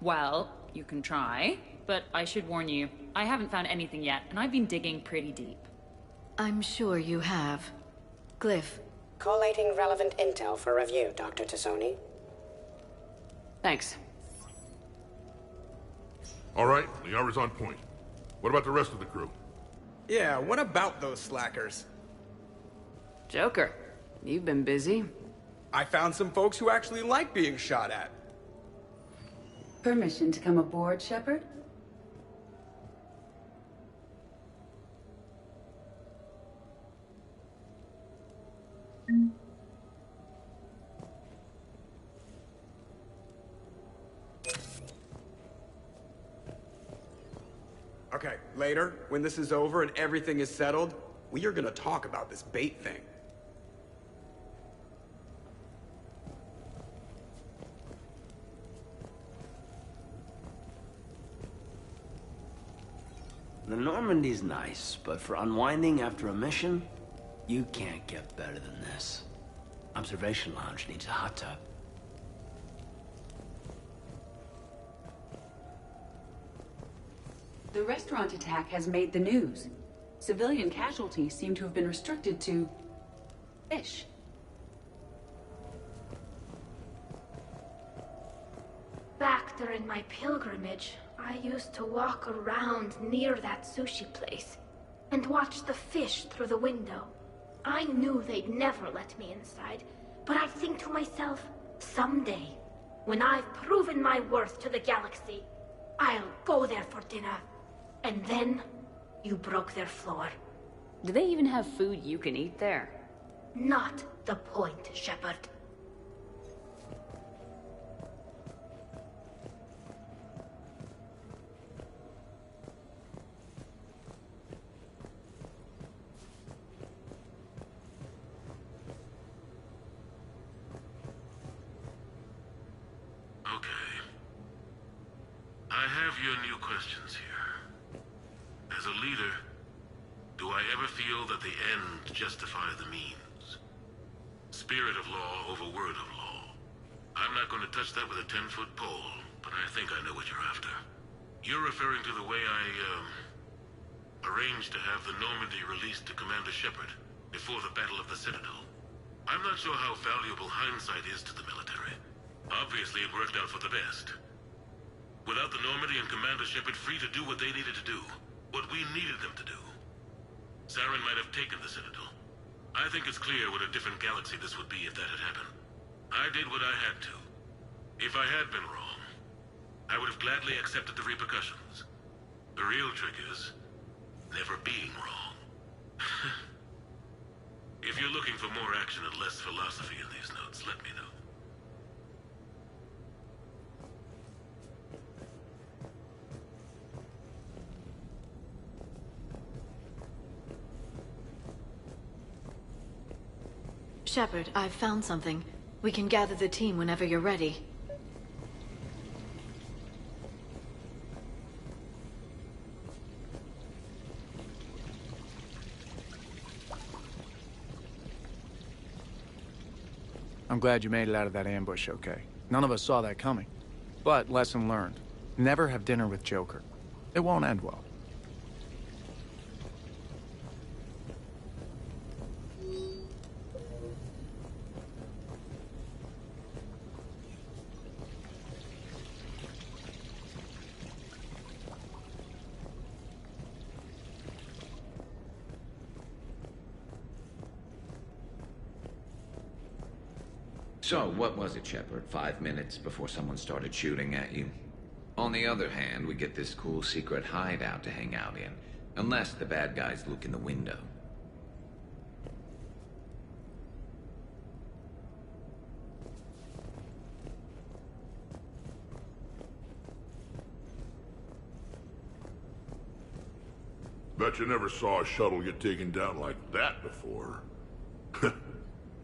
Well, you can try, but I should warn you, I haven't found anything yet, and I've been digging pretty deep. I'm sure you have. Glyph. Collating relevant intel for review, Dr. Tassoni. Thanks. All right, Liara's on point. What about the rest of the crew? Yeah, what about those slackers? Joker, you've been busy. I found some folks who actually like being shot at. Permission to come aboard, Shepard? Okay, later, when this is over and everything is settled, we are gonna talk about this bait thing. The Normandy's nice, but for unwinding after a mission, you can't get better than this. Observation Lounge needs a hot tub. The restaurant attack has made the news. Civilian casualties seem to have been restricted to fish. Back during my pilgrimage, I used to walk around near that sushi place and watch the fish through the window. I knew they'd never let me inside, but I think to myself, someday, when I've proven my worth to the galaxy, I'll go there for dinner. And then, you broke their floor. Do they even have food you can eat there? Not the point, Shepard. Okay. I have your new questions here. As a leader, do I ever feel that the ends justify the means? Spirit of law over word of law. I'm not going to touch that with a 10-foot pole, but I think I know what you're after. You're referring to the way I, arranged to have the Normandy released to Commander Shepard before the Battle of the Citadel. I'm not sure how valuable hindsight is to the military. Obviously, it worked out for the best. Without the Normandy and Commander Shepard free to do what they needed to do, what we needed them to do, Saren might have taken the Citadel. I think it's clear what a different galaxy this would be if that had happened. I did what I had to. If I had been wrong, I would have gladly accepted the repercussions. The real trick is never being wrong. If you're looking for more action and less philosophy in these notes, let me know. Shepard, I've found something. We can gather the team whenever you're ready. I'm glad you made it out of that ambush okay. None of us saw that coming. But lesson learned. Never have dinner with Joker. It won't end well. So, what was it, Shepard? 5 minutes before someone started shooting at you? On the other hand, we get this cool secret hideout to hang out in. Unless the bad guys look in the window. Bet you never saw a shuttle get taken down like that before.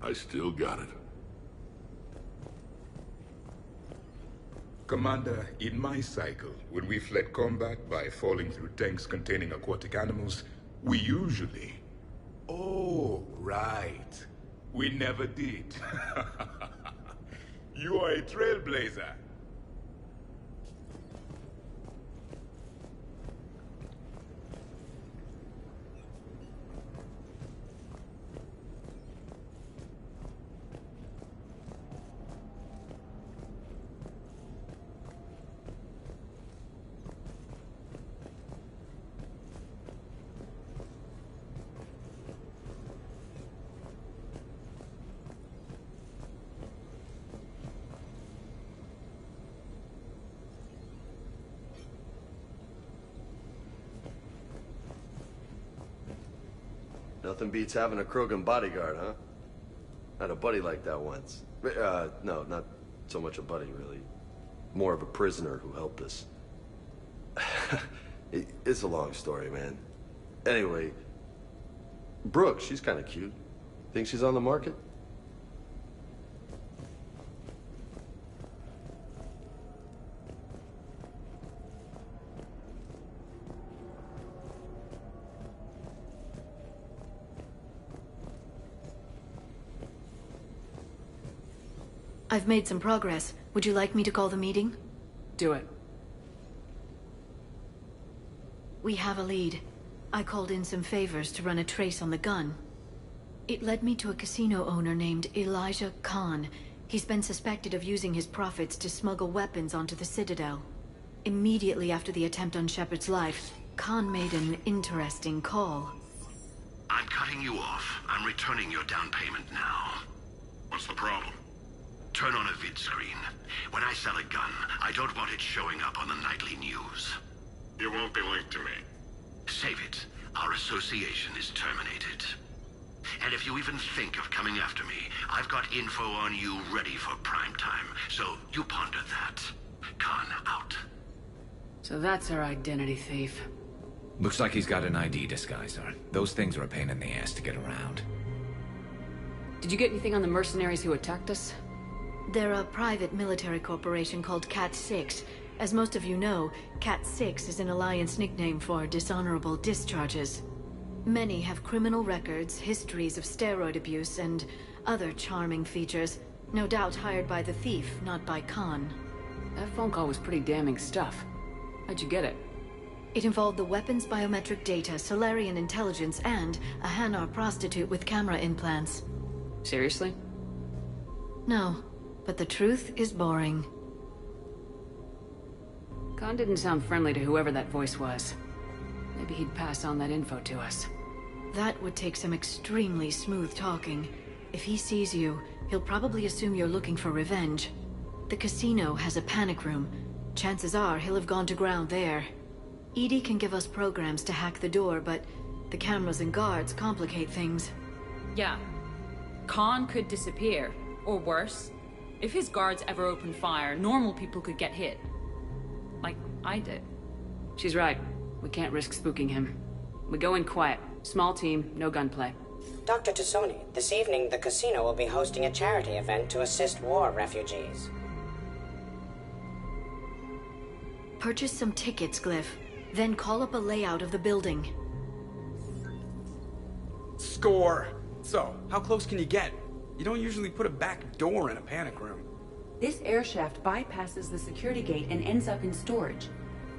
I still got it. Commander, in my cycle, when we fled combat by falling through tanks containing aquatic animals, we usually... Oh, right. We never did. You are a trailblazer. Nothing beats having a Krogan bodyguard, huh? Had a buddy like that once. No, not so much a buddy, really. More of a prisoner who helped us. It's a long story, man. Anyway, Brooke, she's kind of cute. Think she's on the market? I've made some progress. Would you like me to call the meeting? Do it. We have a lead. I called in some favors to run a trace on the gun. It led me to a casino owner named Elijah Khan. He's been suspected of using his profits to smuggle weapons onto the Citadel. Immediately after the attempt on Shepard's life, Khan made an interesting call. I'm cutting you off. I'm returning your down payment now. What's the problem? Turn on a vid screen. When I sell a gun, I don't want it showing up on the nightly news. You won't be linked to me. Save it. Our association is terminated. And if you even think of coming after me, I've got info on you ready for prime time. So you ponder that. Khan out. So that's our identity thief. Looks like he's got an ID disguiser. Those things are a pain in the ass to get around. Did you get anything on the mercenaries who attacked us? They're a private military corporation called Cat-6. As most of you know, Cat-6 is an Alliance nickname for dishonorable discharges. Many have criminal records, histories of steroid abuse, and other charming features. No doubt hired by the thief, not by Khan. That phone call was pretty damning stuff. How'd you get it? It involved the weapons biometric data, Solarian intelligence, and a Hanar prostitute with camera implants. Seriously? No, but the truth is boring. Khan didn't sound friendly to whoever that voice was. Maybe he'd pass on that info to us. That would take some extremely smooth talking. If he sees you, he'll probably assume you're looking for revenge. The casino has a panic room. Chances are he'll have gone to ground there. EDI can give us programs to hack the door, but the cameras and guards complicate things. Yeah. Khan could disappear, or worse. If his guards ever open fire, normal people could get hit. Like I did. She's right. We can't risk spooking him. We go in quiet. Small team, no gunplay. Dr. Tassoni, this evening the casino will be hosting a charity event to assist war refugees. Purchase some tickets, Glyph. Then call up a layout of the building. Score! So, how close can you get? You don't usually put a back door in a panic room. This air shaft bypasses the security gate and ends up in storage.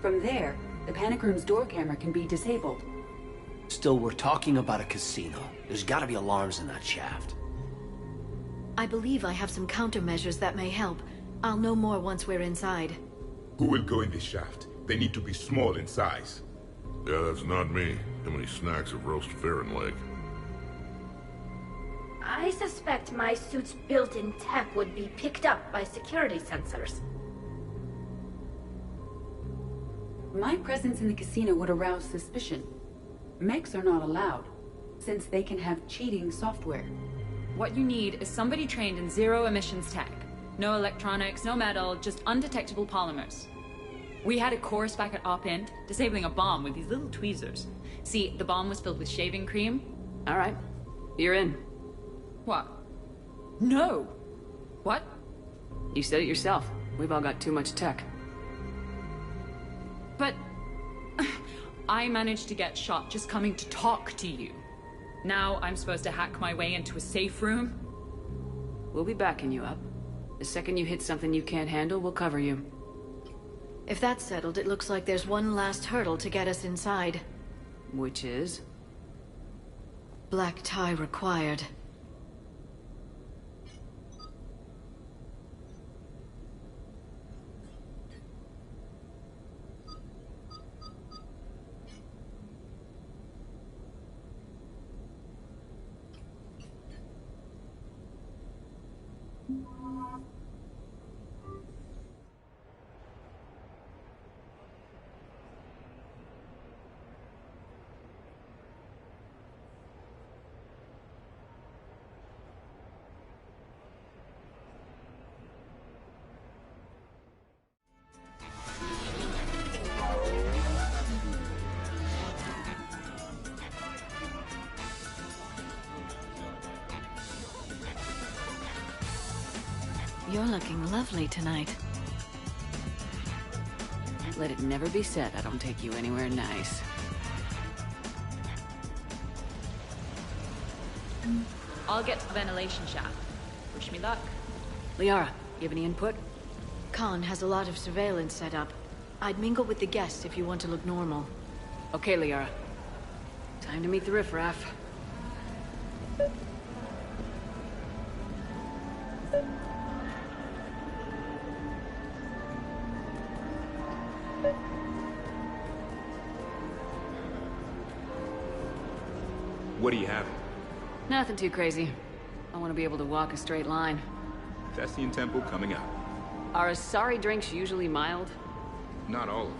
From there, the panic room's door camera can be disabled. Still, we're talking about a casino. There's gotta be alarms in that shaft. I believe I have some countermeasures that may help. I'll know more once we're inside. Who will go in this shaft? They need to be small in size. Yeah, that's not me. How many snacks of roast ferret leg? I suspect my suit's built-in tech would be picked up by security sensors. My presence in the casino would arouse suspicion. Mechs are not allowed, since they can have cheating software. What you need is somebody trained in zero emissions tech. No electronics, no metal, just undetectable polymers. We had a course back at Op End, disabling a bomb with these little tweezers. See, the bomb was filled with shaving cream. All right, you're in. What? No! What? You said it yourself. We've all got too much tech. But... I managed to get shot just coming to talk to you. Now I'm supposed to hack my way into a safe room? We'll be backing you up. The second you hit something you can't handle, we'll cover you. If that's settled, it looks like there's one last hurdle to get us inside. Which is? Black tie required. You're looking lovely tonight. Let it never be said I don't take you anywhere nice. I'll get to the ventilation shaft. Wish me luck. Liara, you have any input? Khan has a lot of surveillance set up. I'd mingle with the guests if you want to look normal. Okay, Liara. Time to meet the riffraff. What do you have? Nothing too crazy. I want to be able to walk a straight line. Thessian Temple coming up. Are Asari drinks usually mild? Not all of them.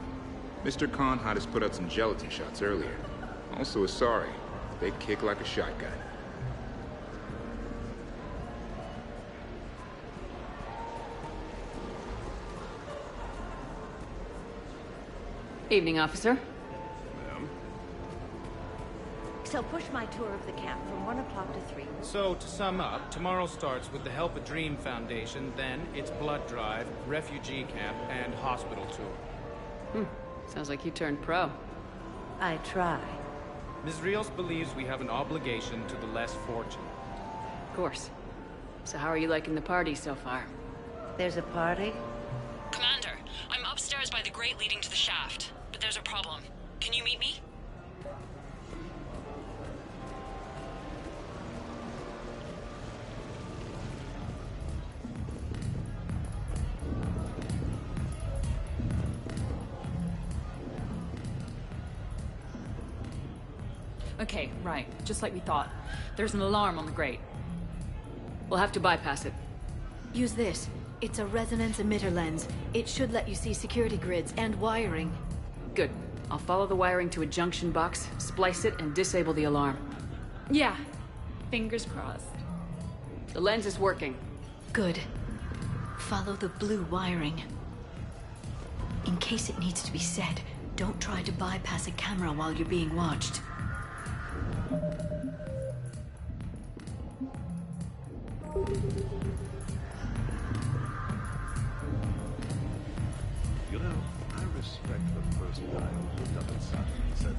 Mr. Khan had us put out some gelatin shots earlier. Also Asari. They kick like a shotgun. Evening, officer. So push my tour of the camp from 1 o'clock to 3. So, to sum up, tomorrow starts with the Help a Dream Foundation, then it's blood drive, refugee camp, and hospital tour. Sounds like you turned pro. I try. Ms. Rios believes we have an obligation to the less fortunate. Of course. So how are you liking the party so far? There's a party? Commander, I'm upstairs by the grate leading to the shaft, but there's a problem. Can you meet me? Okay, right. Just like we thought. There's an alarm on the grate. We'll have to bypass it. Use this. It's a resonance emitter lens. It should let you see security grids and wiring. Good. I'll follow the wiring to a junction box, splice it, and disable the alarm. Yeah. Fingers crossed. The lens is working. Good. Follow the blue wiring. In case it needs to be said, don't try to bypass a camera while you're being watched. You know, I respect the first guy who looked up inside and said,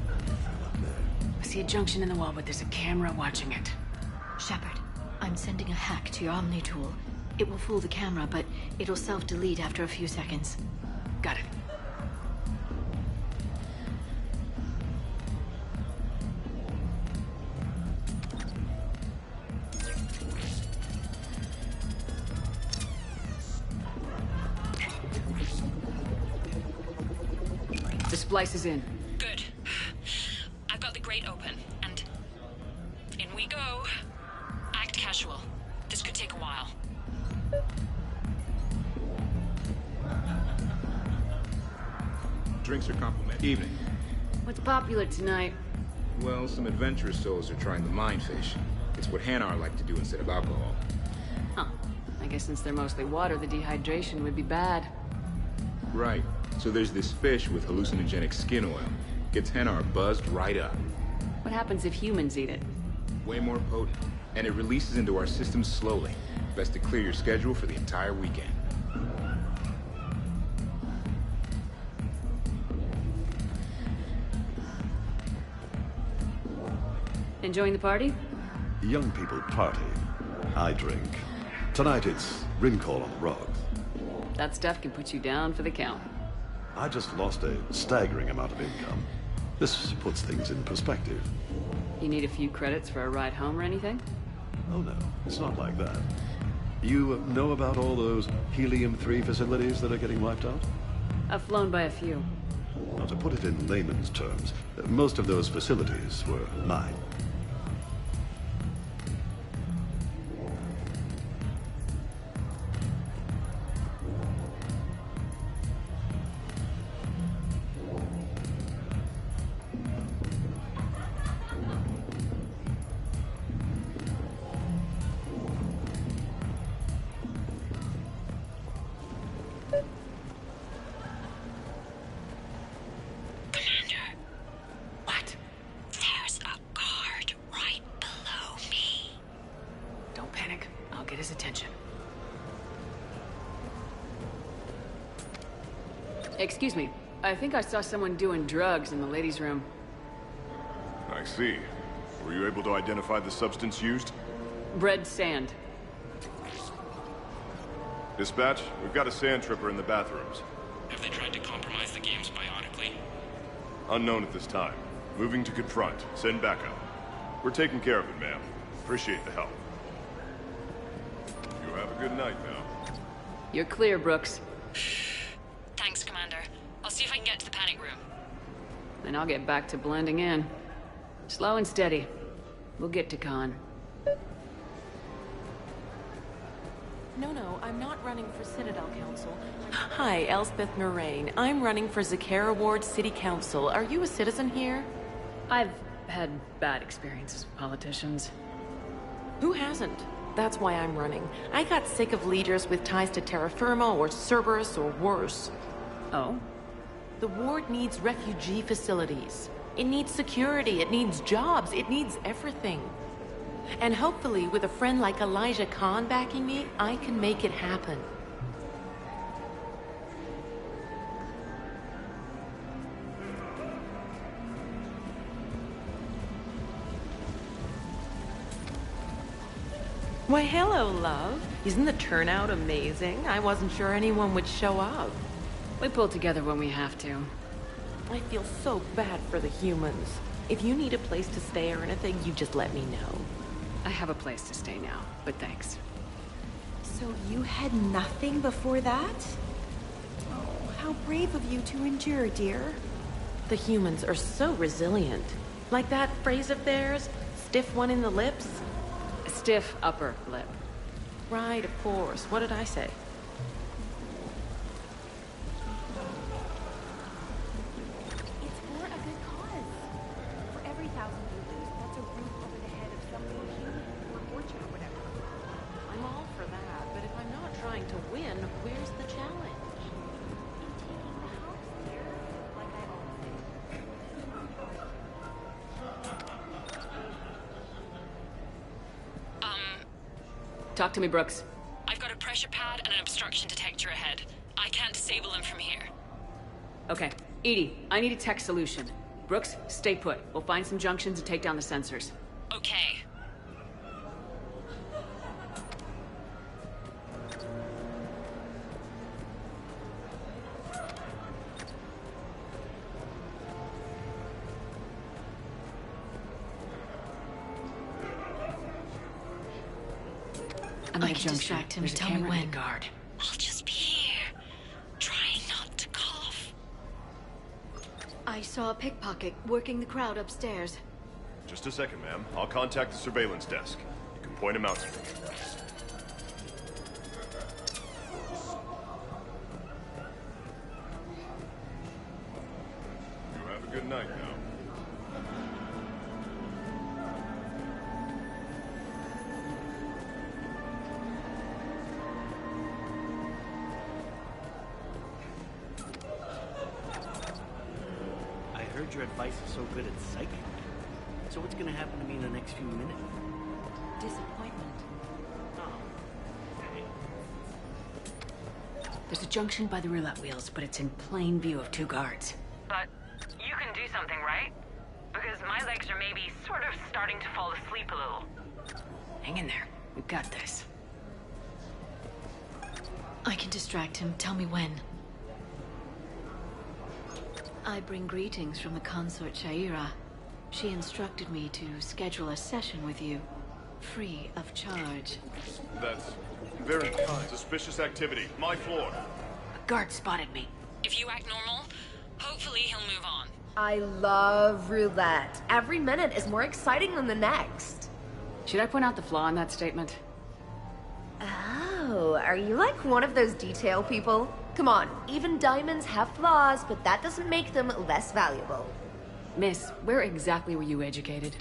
"I'm up there." I see a junction in the wall, but there's a camera watching it. Shepard, I'm sending a hack to your Omni tool. It will fool the camera, but it'll self-delete after a few seconds. Got it. The splice is in. Good. I've got the grate open, and in we go. Act casual. This could take a while. Drinks are complimentary. Evening. What's popular tonight? Well, some adventurous souls are trying the mind fish. It's what Hanar like to do instead of alcohol. Huh. I guess since they're mostly water, the dehydration would be bad. Right. So there's this fish with hallucinogenic skin oil. Gets Hanar buzzed right up. What happens if humans eat it? Way more potent. And it releases into our system slowly. Best to clear your schedule for the entire weekend. Enjoying the party? Young people party. I drink. Tonight it's Rincall on the rocks. That stuff can put you down for the count. I just lost a staggering amount of income. This puts things in perspective. You need a few credits for a ride home or anything? Oh no, it's not like that. You know about all those Helium-3 facilities that are getting wiped out? I've flown by a few. Now, to put it in layman's terms, most of those facilities were mine. Excuse me. I think I saw someone doing drugs in the ladies' room. I see. Were you able to identify the substance used? Red sand. Dispatch, we've got a sand tripper in the bathrooms. Have they tried to compromise the games biotically? Unknown at this time. Moving to confront. Send backup. We're taking care of it, ma'am. Appreciate the help. You have a good night now. You're clear, Brooks. Thanks, Commander. I'll see if I can get to the panic room. Then I'll get back to blending in. Slow and steady. We'll get to Khan. No, I'm not running for Citadel Council. Hi, Elspeth Moraine. I'm running for Zakara Ward City Council. Are you a citizen here? I've had bad experiences with politicians. Who hasn't? That's why I'm running. I got sick of leaders with ties to terra firma or Cerberus or worse. Oh? The ward needs refugee facilities. It needs security, it needs jobs, it needs everything. And hopefully, with a friend like Elijah Khan backing me, I can make it happen. Why, hello, love. Isn't the turnout amazing? I wasn't sure anyone would show up. We pull together when we have to. I feel so bad for the humans. If you need a place to stay or anything, you just let me know. I have a place to stay now, but thanks. So you had nothing before that? Oh, how brave of you to endure, dear. The humans are so resilient. Like that phrase of theirs, stiff one in the lips? Stiff upper lip. Right, of course. What did I say? It's for a good cause. For every 1,000 you lose, that's a roof over the head of some poor human, or fortune, or whatever. I'm all for that, but if I'm not trying to win, where's the challenge? In taking the house, dear, like I always say. Talk to me, Brooks. I've got a pressure pad and an obstruction detector ahead. I can't disable them from here. Okay. Edie, I need a tech solution. Brooks, stay put. We'll find some junctions and take down the sensors. Okay. I'm I at a can junction. distract him. There's a Tell me camera and when. a guard. I'll just be here, trying not to cough. I saw a pickpocket working the crowd upstairs. Just a second, ma'am. I'll contact the surveillance desk. You can Point him out to me. You have a good night now. I heard your advice is so good at psychic. So what's gonna happen to me in the next few minutes? Disappointment. Oh. There's a junction by the roulette wheels, but it's in plain view of 2 guards. But you can do something, right? Because my legs are maybe sort of starting to fall asleep a little. Hang in there. We got this. I can distract him. Tell me when. I bring greetings from the consort Shaira. She instructed me to schedule a session with you, free of charge. That's very kind. Suspicious activity. My floor. A guard spotted me. If you act normal, hopefully he'll move on. I love roulette. Every minute is more exciting than the next. Should I point out the flaw in that statement? Oh, are you like one of those detail people? Come on, even diamonds have flaws, but that doesn't make them less valuable. Miss, where exactly were you educated?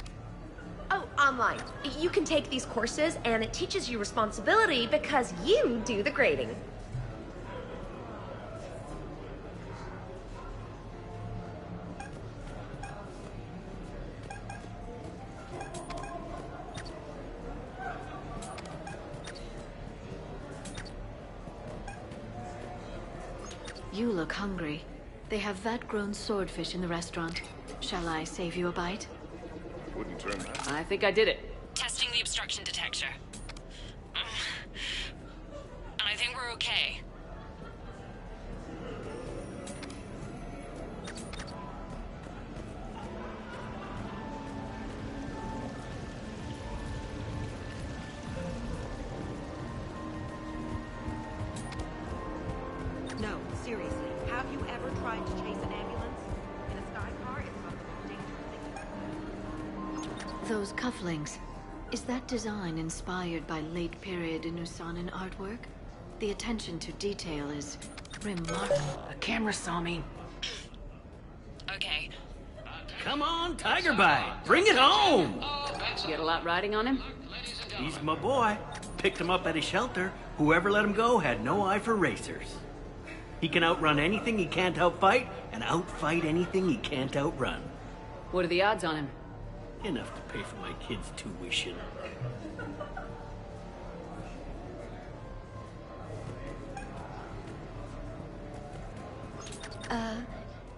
Oh, online. You can take these courses, and it teaches you responsibility because you do the grading. You look hungry. They have vat-grown swordfish in the restaurant. Shall I save you a bite? Wouldn't turn that. I think I did it. Testing the obstruction detector. I think we're okay. No, seriously. Have you ever tried to chase an ambulance? In a sky car, it's not the most dangerous thing. Those cufflinks. Is that design inspired by late period Nusanan artwork? The attention to detail is remarkable. The camera saw me. Okay. Come on, Tiger Bite! Bring it home! You get a lot riding on him? He's my boy. Picked him up at his shelter. Whoever let him go had no eye for racers. He can outrun anything he can't outfight, and outfight anything he can't outrun. What are the odds on him? Enough to pay for my kids' tuition.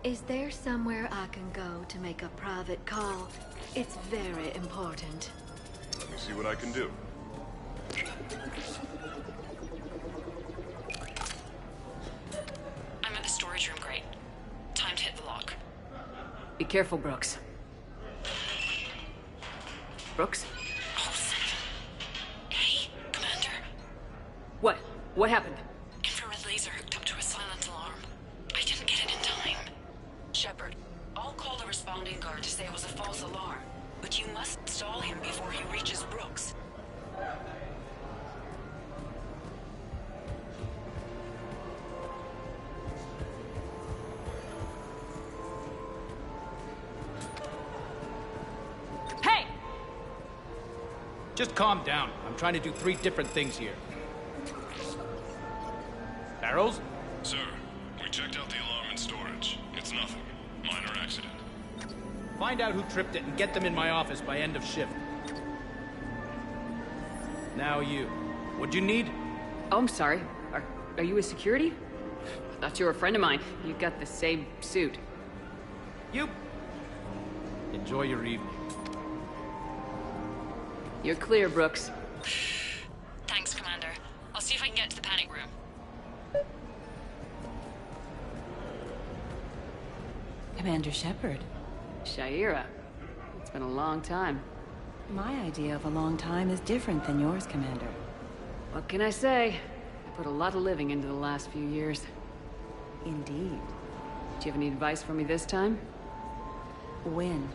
Is there somewhere I can go to make a private call? It's very important. Let me see what I can do. I'm at the storage room, great. Time to hit the lock. Be careful, Brooks. Brooks? Oh, son of a... Hey, Commander. What? What happened? Infrared laser hooked up to a silent alarm. I didn't get it in time. Shepard, I'll call the responding guard to say it was a false alarm. But you must stall him before he reaches Brooks. Hey! Just calm down. I'm trying to do 3 different things here. Barrows? Sir, we checked out the alarm in storage. It's nothing. Minor accident. Find out who tripped it and get them in my office by end of shift. Now you. What'd you need? Oh, I'm sorry. Are you a security? I thought you were a friend of mine. You got the same suit. You. Enjoy your evening. You're clear, Brooks. Thanks, Commander. I'll see if I can get to the panic room. Commander Shepard. Shaira. It's been a long time. My idea of a long time is different than yours, Commander. What can I say? I put a lot of living into the last few years. Indeed. Do you have any advice for me this time? When?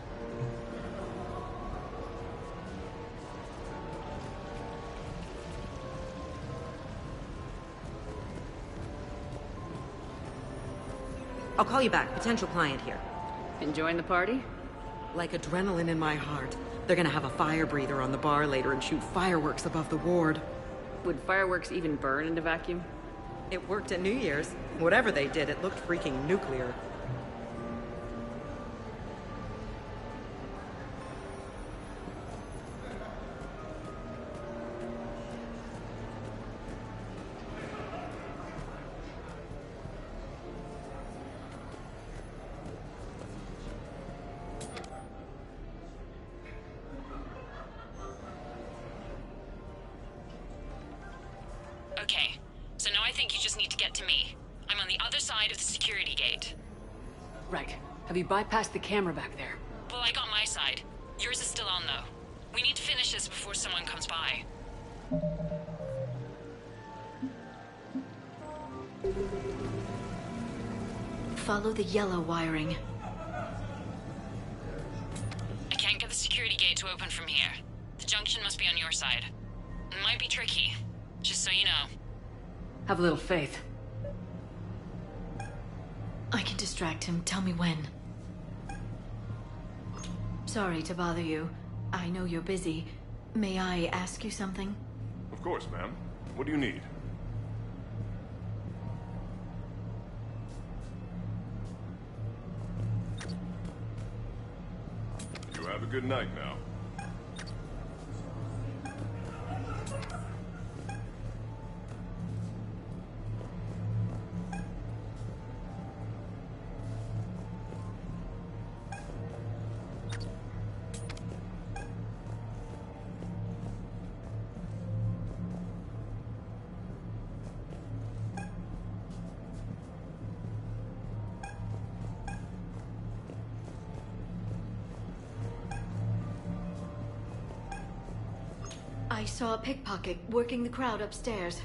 I'll call you back. Potential client here. Enjoying the party? Like adrenaline in my heart. They're gonna have a fire breather on the bar later and shoot fireworks above the ward. Would fireworks even burn in a vacuum? It worked at New Year's. Whatever they did, it looked freaking nuclear. Okay, so now I think you just need to get to me. I'm on the other side of the security gate. Right. Have you bypassed the camera back there? Well, I got my side. Yours is still on, though. We need to finish this before someone comes by. Follow the yellow wiring. I can't get the security gate to open from here. The junction must be on your side. It might be tricky, just so you know. Have a little faith. I can distract him. Tell me when. Sorry to bother you. I know you're busy. May I ask you something? Of course, ma'am. What do you need? You have a good night now. I saw a pickpocket working the crowd upstairs.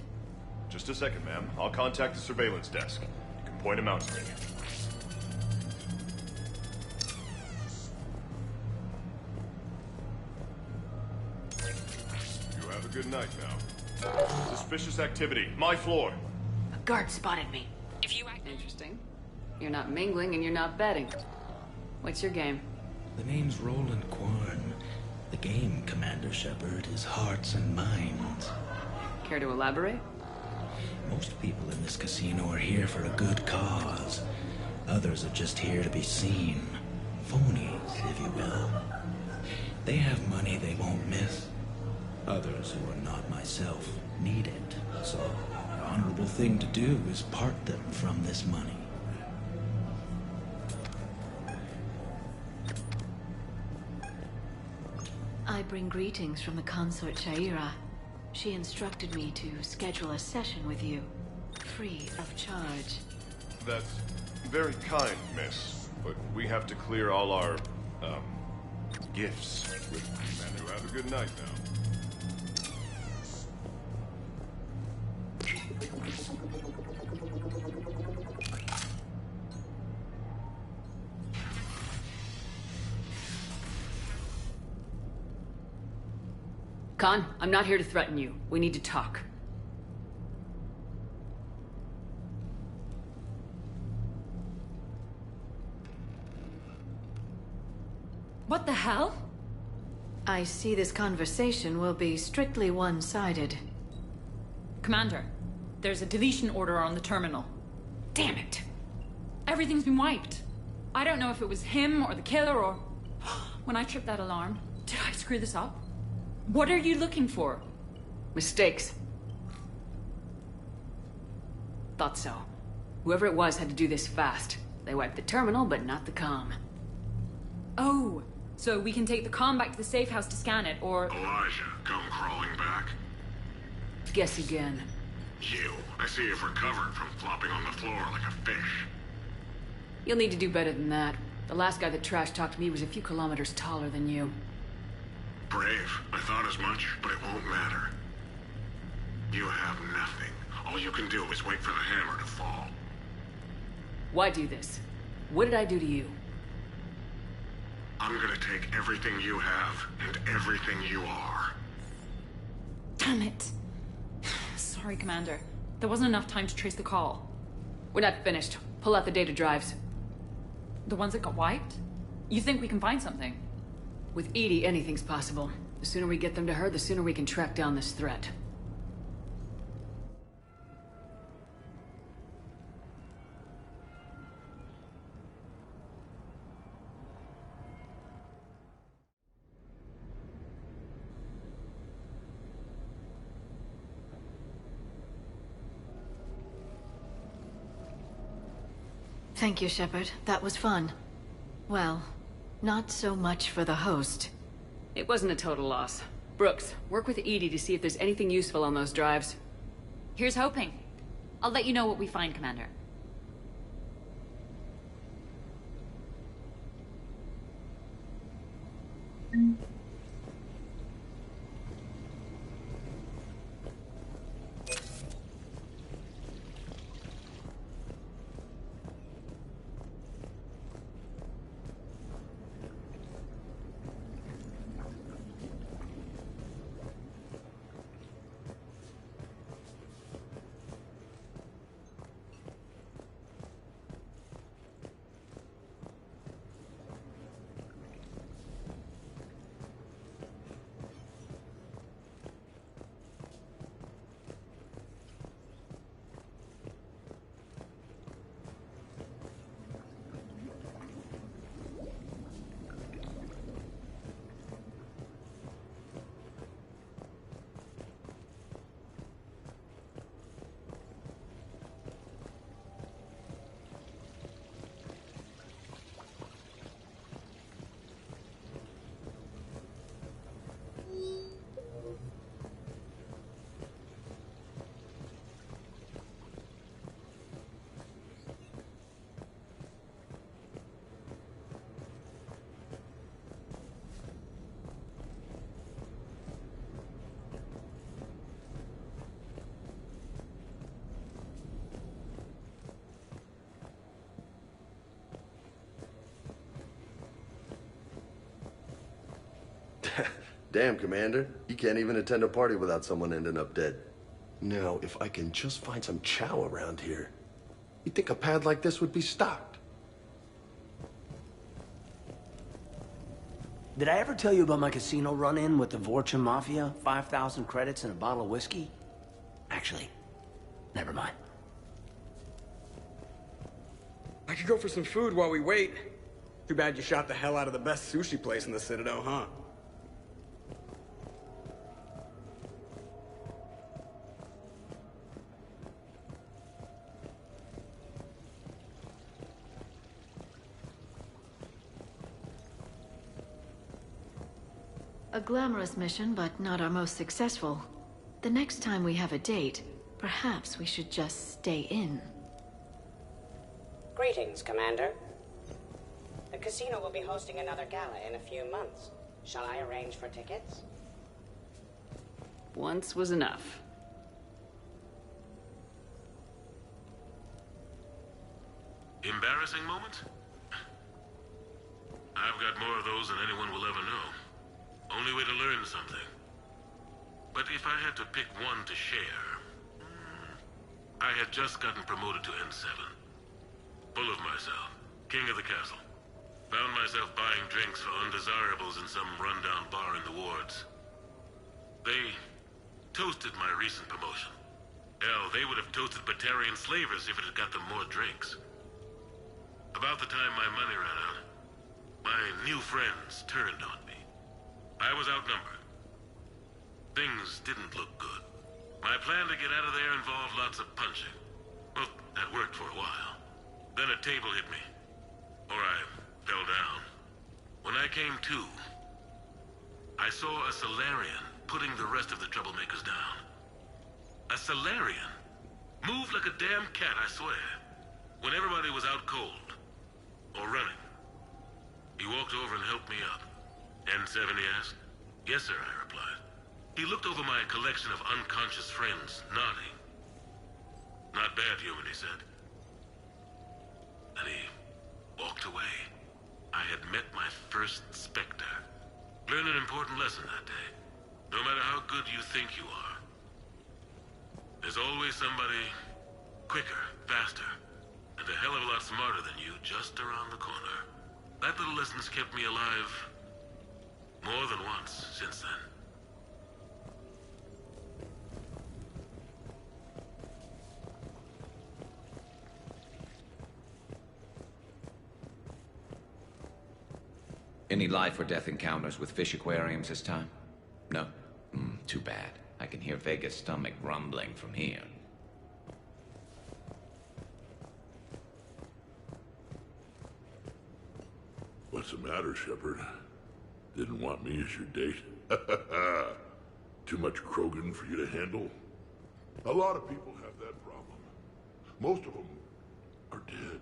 Just a second, ma'am. I'll contact the surveillance desk. You can point him out to me. You have a good night now. Suspicious activity. My floor. A guard spotted me. If you act... Interesting. You're not mingling and you're not betting. What's your game? The name's Roland Quarn. The game, Commander Shepard, is hearts and minds. Care to elaborate? Most people in this casino are here for a good cause. Others are just here to be seen. Phonies, if you will. They have money they won't miss. Others who are not myself need it. So, the honorable thing to do is part them from this money. I bring greetings from the consort Shaira. She instructed me to schedule a session with you, free of charge. That's very kind, miss. But we have to clear all our, gifts with Commander. Have a good night now. Khan, I'm not here to threaten you. We need to talk. What the hell? I see this conversation will be strictly one-sided. Commander, there's a deletion order on the terminal. Damn it. Everything's been wiped. I don't know if it was him or the killer or... When I tripped that alarm, did I screw this up? What are you looking for? Mistakes. Thought so. Whoever it was had to do this fast. They wiped the terminal, but not the comm. Oh, so we can take the comm back to the safe house to scan it, or... Elijah, come crawling back. Guess again. You. I see you've recovered from flopping on the floor like a fish. You'll need to do better than that. The last guy that trash talked me was a few kilometers taller than you. Brave. I thought as much, but it won't matter. You have nothing. All you can do is wait for the hammer to fall. Why do this? What did I do to you? I'm gonna take everything you have and everything you are. Damn it. Sorry, Commander. There wasn't enough time to trace the call. We're not finished. Pull out the data drives. The ones that got wiped? You think we can find something? With Edie, anything's possible. The sooner we get them to her, the sooner we can track down this threat. Thank you, Shepard. That was fun. Well, not so much for the host. It wasn't a total loss. Brooks, work with Edie to see if there's anything useful on those drives. Here's hoping. I'll let you know what we find, Commander. Damn, Commander. You can't even attend a party without someone ending up dead. Now, if I can just find some chow around here, you'd think a pad like this would be stocked. Did I ever tell you about my casino run-in with the Vorcha Mafia? 5,000 credits and a bottle of whiskey? Actually, never mind. I could go for some food while we wait. Too bad you shot the hell out of the best sushi place in the Citadel, huh? A glamorous mission, but not our most successful. The next time we have a date, perhaps we should just stay in. Greetings, Commander. The casino will be hosting another gala in a few months. Shall I arrange for tickets? Once was enough. Embarrassing moment? I've got more of those than anyone will ever know. Only way to learn something. But if I had to pick one to share... I had just gotten promoted to N7. Full of myself. King of the castle. Found myself buying drinks for undesirables in some rundown bar in the wards. They toasted my recent promotion. Hell, they would have toasted Batarian slavers if it had got them more drinks. About the time my money ran out, my new friends turned on me. I was outnumbered. Things didn't look good. My plan to get out of there involved lots of punching. Well, that worked for a while. Then a table hit me. Or I fell down. When I came to, I saw a Solarian putting the rest of the troublemakers down. A Solarian? Moved like a damn cat, I swear. When everybody was out cold. Or running. He walked over and helped me up. N7, he asked. Yes, sir, I replied. He looked over my collection of unconscious friends, nodding. Not bad, human, he said. Then he walked away. I had met my first Spectre. Learned an important lesson that day. No matter how good you think you are, there's always somebody quicker, faster, a hell of a lot smarter than you just around the corner. That little lesson's kept me alive more than once since then. Any life or death encounters with fish aquariums this time? No? Too bad. I can hear Vega's stomach rumbling from here. What's the matter, Shepard? Didn't want me as your date? Too much Krogan for you to handle? A lot of people have that problem. Most of them are dead.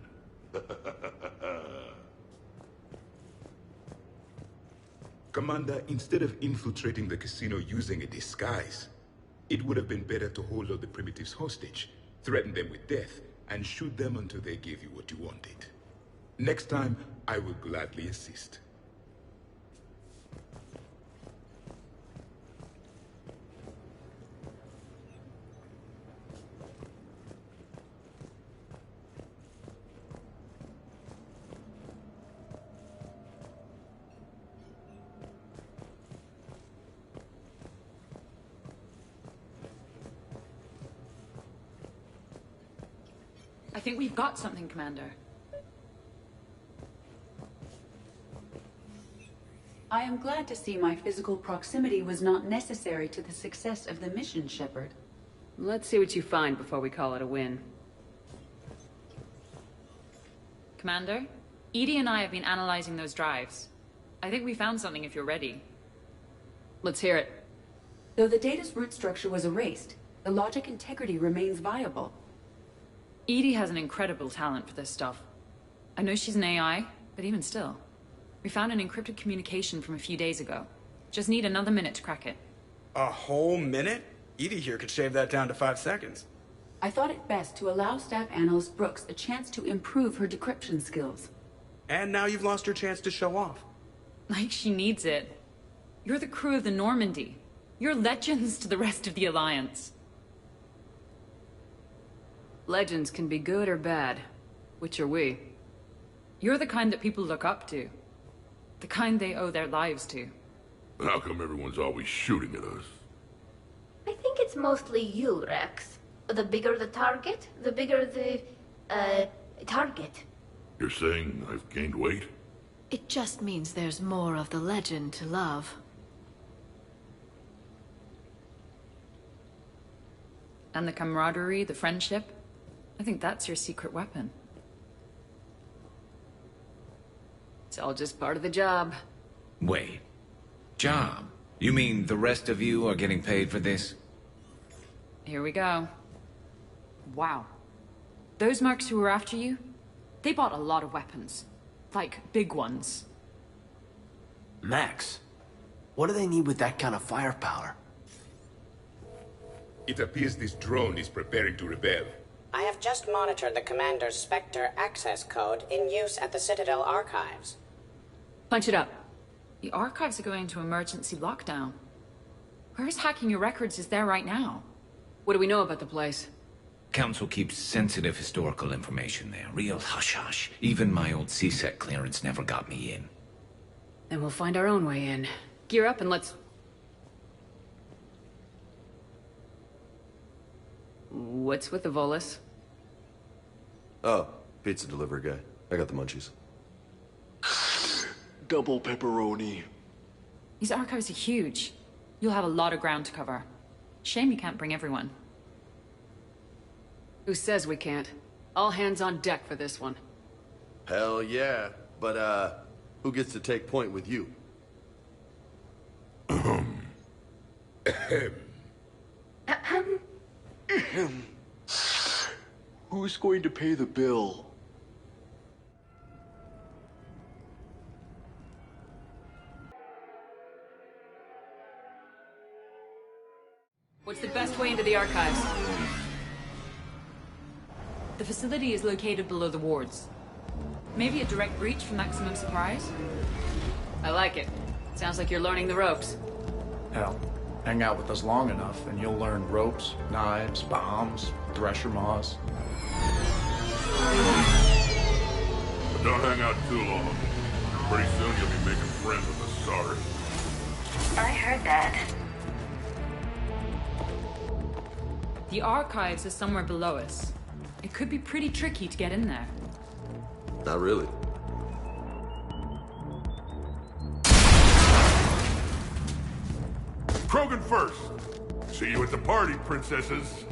Commander, instead of infiltrating the casino using a disguise, it would have been better to hold all the primitives hostage, threaten them with death, and shoot them until they gave you what you wanted. Next time, I will gladly assist. I think we've got something, Commander. I am glad to see my physical proximity was not necessary to the success of the mission, Shepard. Let's see what you find before we call it a win. Commander, Edie and I have been analyzing those drives. I think we found something if you're ready. Let's hear it. Though the data's root structure was erased, the logic integrity remains viable. Edie has an incredible talent for this stuff. I know she's an AI, but even still. We found an encrypted communication from a few days ago. Just need another minute to crack it. A whole minute? Edie here could shave that down to 5 seconds. I thought it best to allow Staff Analyst Brooks a chance to improve her decryption skills. And now you've lost your chance to show off. Like she needs it. You're the crew of the Normandy. You're legends to the rest of the Alliance. Legends can be good or bad. Which are we? You're the kind that people look up to. The kind they owe their lives to. How come everyone's always shooting at us? I think it's mostly you, Rex. The bigger the target, the bigger the, target. You're saying I've gained weight? It just means there's more of the legend to love. And the camaraderie, the friendship. I think that's your secret weapon. It's all just part of the job. Wait. Job? You mean the rest of you are getting paid for this? Here we go. Wow. Those mercs who were after you, they bought a lot of weapons. Like, big ones. Max, what do they need with that kind of firepower? It appears this drone is preparing to rebel. I have just monitored the Commander's Spectre access code in use at the Citadel archives. Punch it up. The archives are going into emergency lockdown. Whoever's hacking your records is there right now. What do we know about the place? Council keeps sensitive historical information there. Real hush-hush. Even my old CSEC clearance never got me in. Then we'll find our own way in. Gear up and let's... What's with the Volus? Oh, pizza delivery guy. I got the munchies. Double pepperoni. These archives are huge. You'll have a lot of ground to cover. Shame you can't bring everyone. Who says we can't? All hands on deck for this one. Hell yeah. But, who gets to take point with you? Who's going to pay the bill? What's the best way into the archives? The facility is located below the wards. Maybe a direct breach for maximum surprise? I like it. Sounds like you're learning the ropes. Hell, hang out with us long enough and you'll learn ropes, knives, bombs, thresher maws. But don't hang out too long. Pretty soon you'll be making friends with the Sorry. I heard that. The archives is somewhere below us. It could be pretty tricky to get in there. Not really. Krogan first. See you at the party, princesses.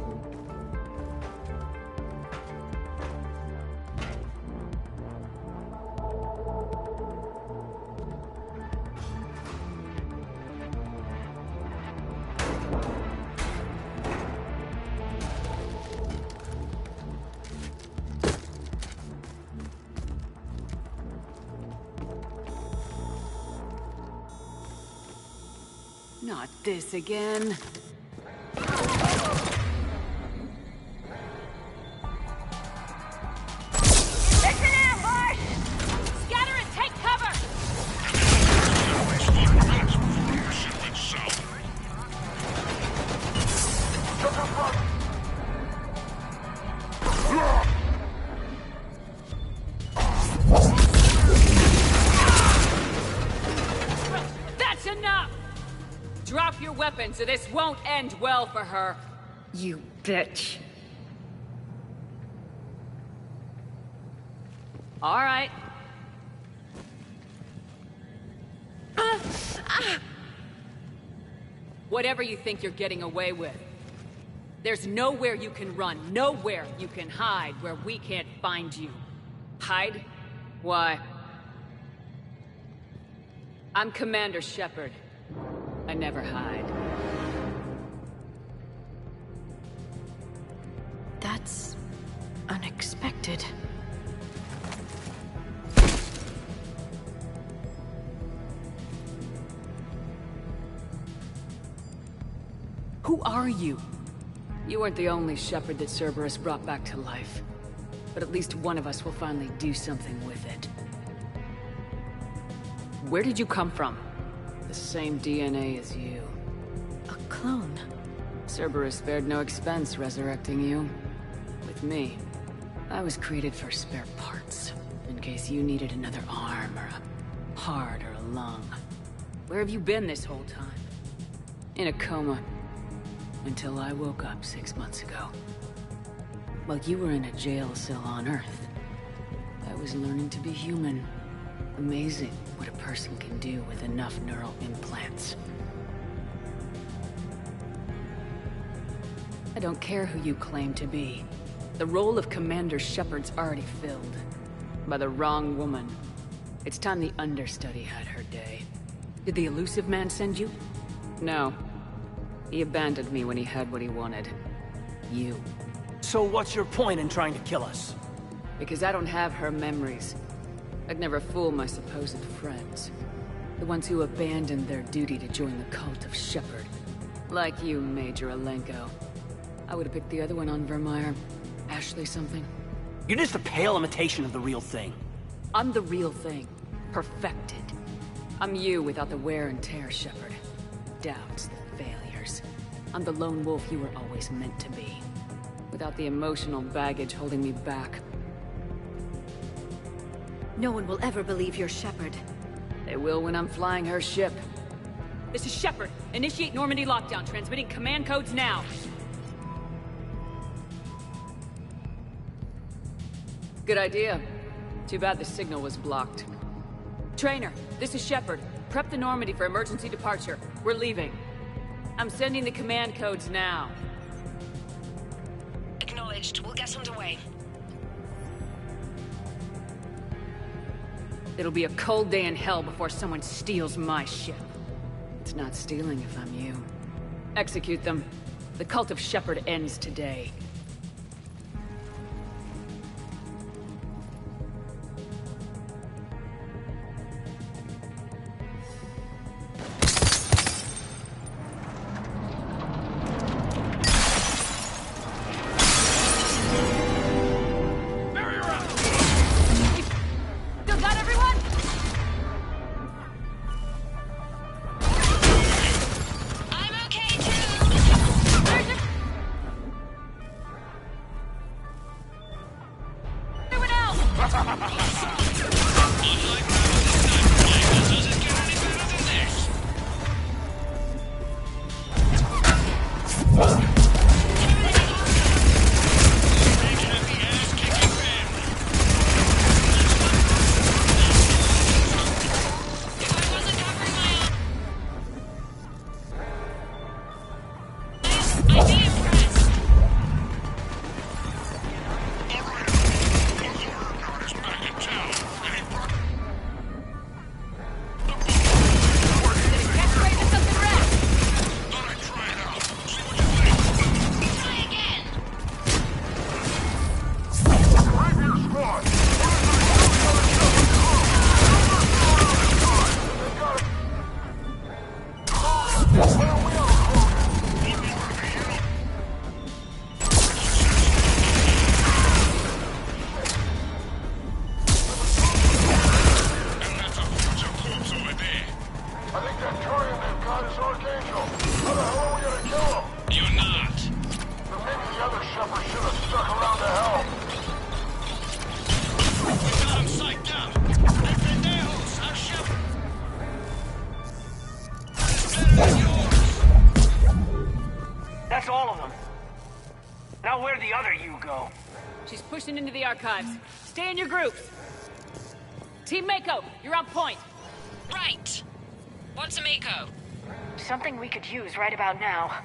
Not this again. It's an ambush! Scatter and take cover! That's enough! Drop your weapons or this won't end well for her. You bitch. All right. Whatever you think you're getting away with. There's nowhere you can run, nowhere you can hide where we can't find you. Hide? Why? I'm Commander Shepard. I never hide. That's unexpected. Who are you? You weren't the only Shepard that Cerberus brought back to life. But at least one of us will finally do something with it. Where did you come from? The same DNA as you. A clone? Cerberus spared no expense resurrecting you. With me, I was created for spare parts. In case you needed another arm, or a heart, or a lung. Where have you been this whole time? In a coma. Until I woke up 6 months ago. While you were in a jail cell on Earth, I was learning to be human. Amazing what a person can do with enough neural implants. I don't care who you claim to be. The role of Commander Shepard's already filled. By the wrong woman. It's time the understudy had her day. Did the elusive man send you? No. He abandoned me when he had what he wanted. You. So what's your point in trying to kill us? Because I don't have her memories. I'd never fool my supposed friends. The ones who abandoned their duty to join the cult of Shepard. Like you, Major Alenko. I would have picked the other one on Vermeer. Ashley something. You're just a pale imitation of the real thing. I'm the real thing. Perfected. I'm you without the wear and tear, Shepard. Doubts, the failures. I'm the lone wolf you were always meant to be. Without the emotional baggage holding me back. No one will ever believe you're Shepard. They will when I'm flying her ship. This is Shepard. Initiate Normandy lockdown, transmitting command codes now. Good idea. Too bad the signal was blocked. Trainer, this is Shepard. Prep the Normandy for emergency departure. We're leaving. I'm sending the command codes now. Acknowledged. We'll get underway. It'll be a cold day in hell before someone steals my ship. It's not stealing if I'm you. Execute them. The cult of Shepard ends today. That's all of them. Now where'd the other you go? She's pushing into the archives. Stay in your groups. Team Mako, you're on point. Right. What's a Mako? Something we could use right about now.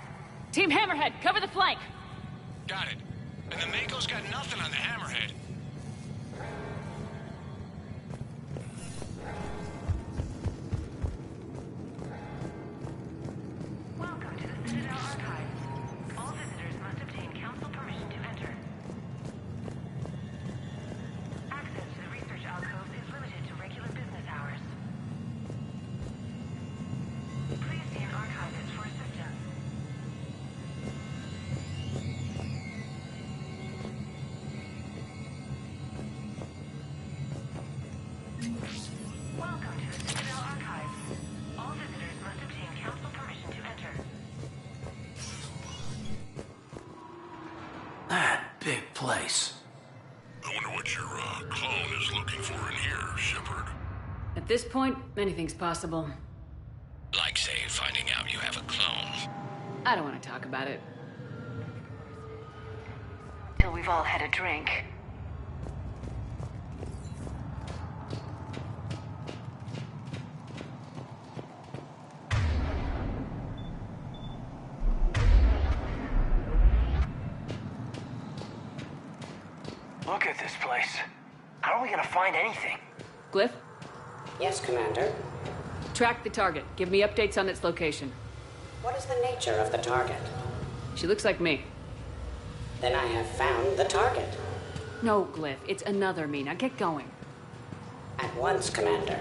Team Hammerhead, cover the flank. Got it. And the Mako's got nothing on the Hammerhead. Welcome to the Citadel Archives. All visitors must obtain council permission to enter. Access to the research alcoves is limited to regular business hours. Please see an archivist for assistance. Welcome to the Citadel Archives. All visitors must obtain council permission to enter. That big place. I wonder what your clone is looking for in here, Shepard. At this point, anything's possible. Like, say, finding out you have a clone. I don't want to talk about it. Till we've all had a drink. Look at this place. How are we gonna find anything? Glyph, Yes, Commander. track the target. Give me updates on its location. What is the nature of the target? She looks like me. Then I have found the target. No, Glyph, it's another me. Now get going. At once, Commander.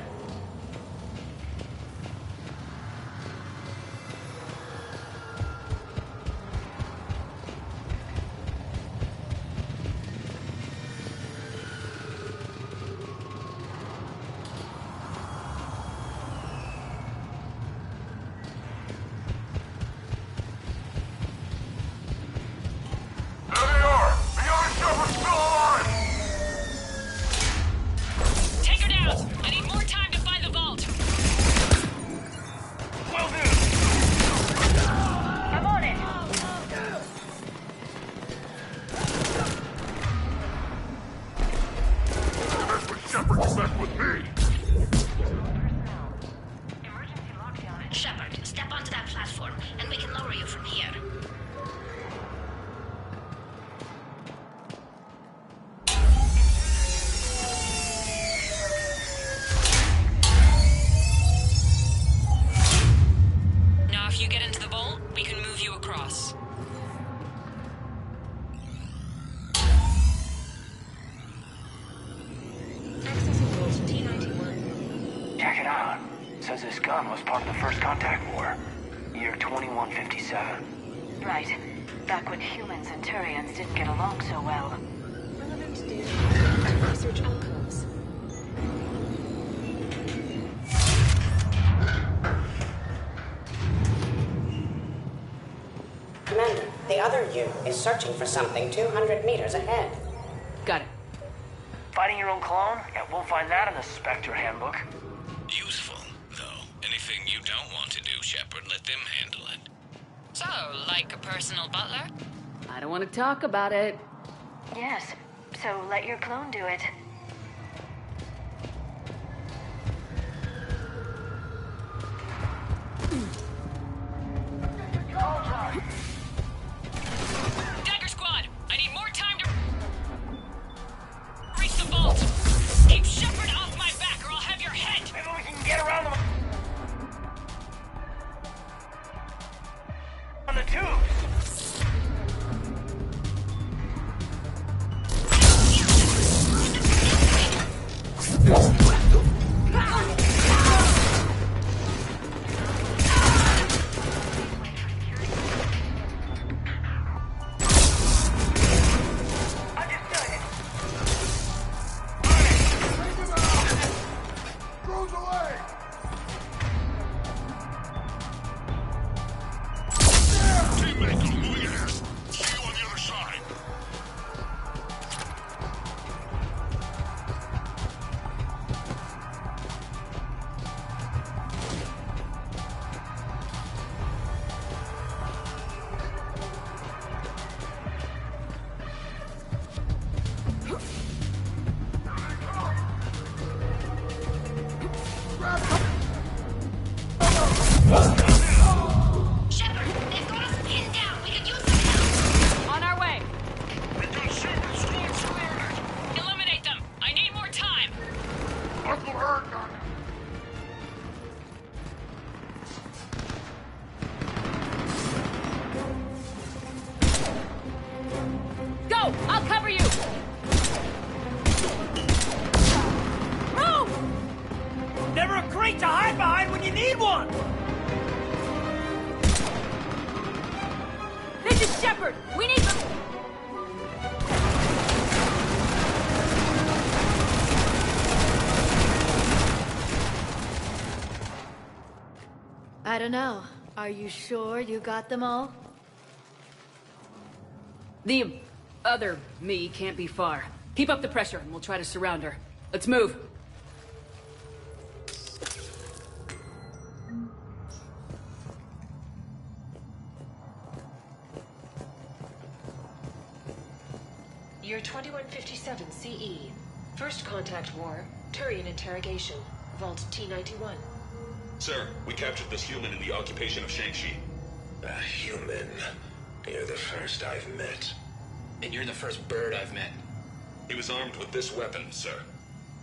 Take her down! I need more time to find the vault! I'm on it. You mess with Shepard, you mess with me! Shepard, step onto that platform, and we can lower you from here. Now, if you get into the vault, we can move you across. Accessing vault T91. Check it out. Says this gun was part of the First Contact War. Year 2157. Right. Back when humans and Turians didn't get along so well. Relevant data. Research alcoves. Commander, the other you is searching for something 200 meters ahead. Got it. Fighting your own clone? Yeah, we'll find that in the Spectre handbook. Useful, though. Anything you don't want to do, Shepard, let them handle it. So, like a personal butler? I don't want to talk about it. Yes, so let your clone do it. Dagger Squad, I need more time to reach the vault. Keep Shepard off my back or I'll have your head. Maybe we can get around them on the tubes. I'll cover you! Move! Never a crate to hide behind when you need one! This is Shepard! We need them! I don't know. Are you sure you got them all? The other me can't be far. Keep up the pressure and we'll try to surround her. Let's move. Year 2157 CE. First contact war. Turian interrogation. Vault T-91. Sir, we captured this human in the occupation of Shang-Chi. A human? You're the first I've met. And you're the first bird I've met. He was armed with this weapon, sir.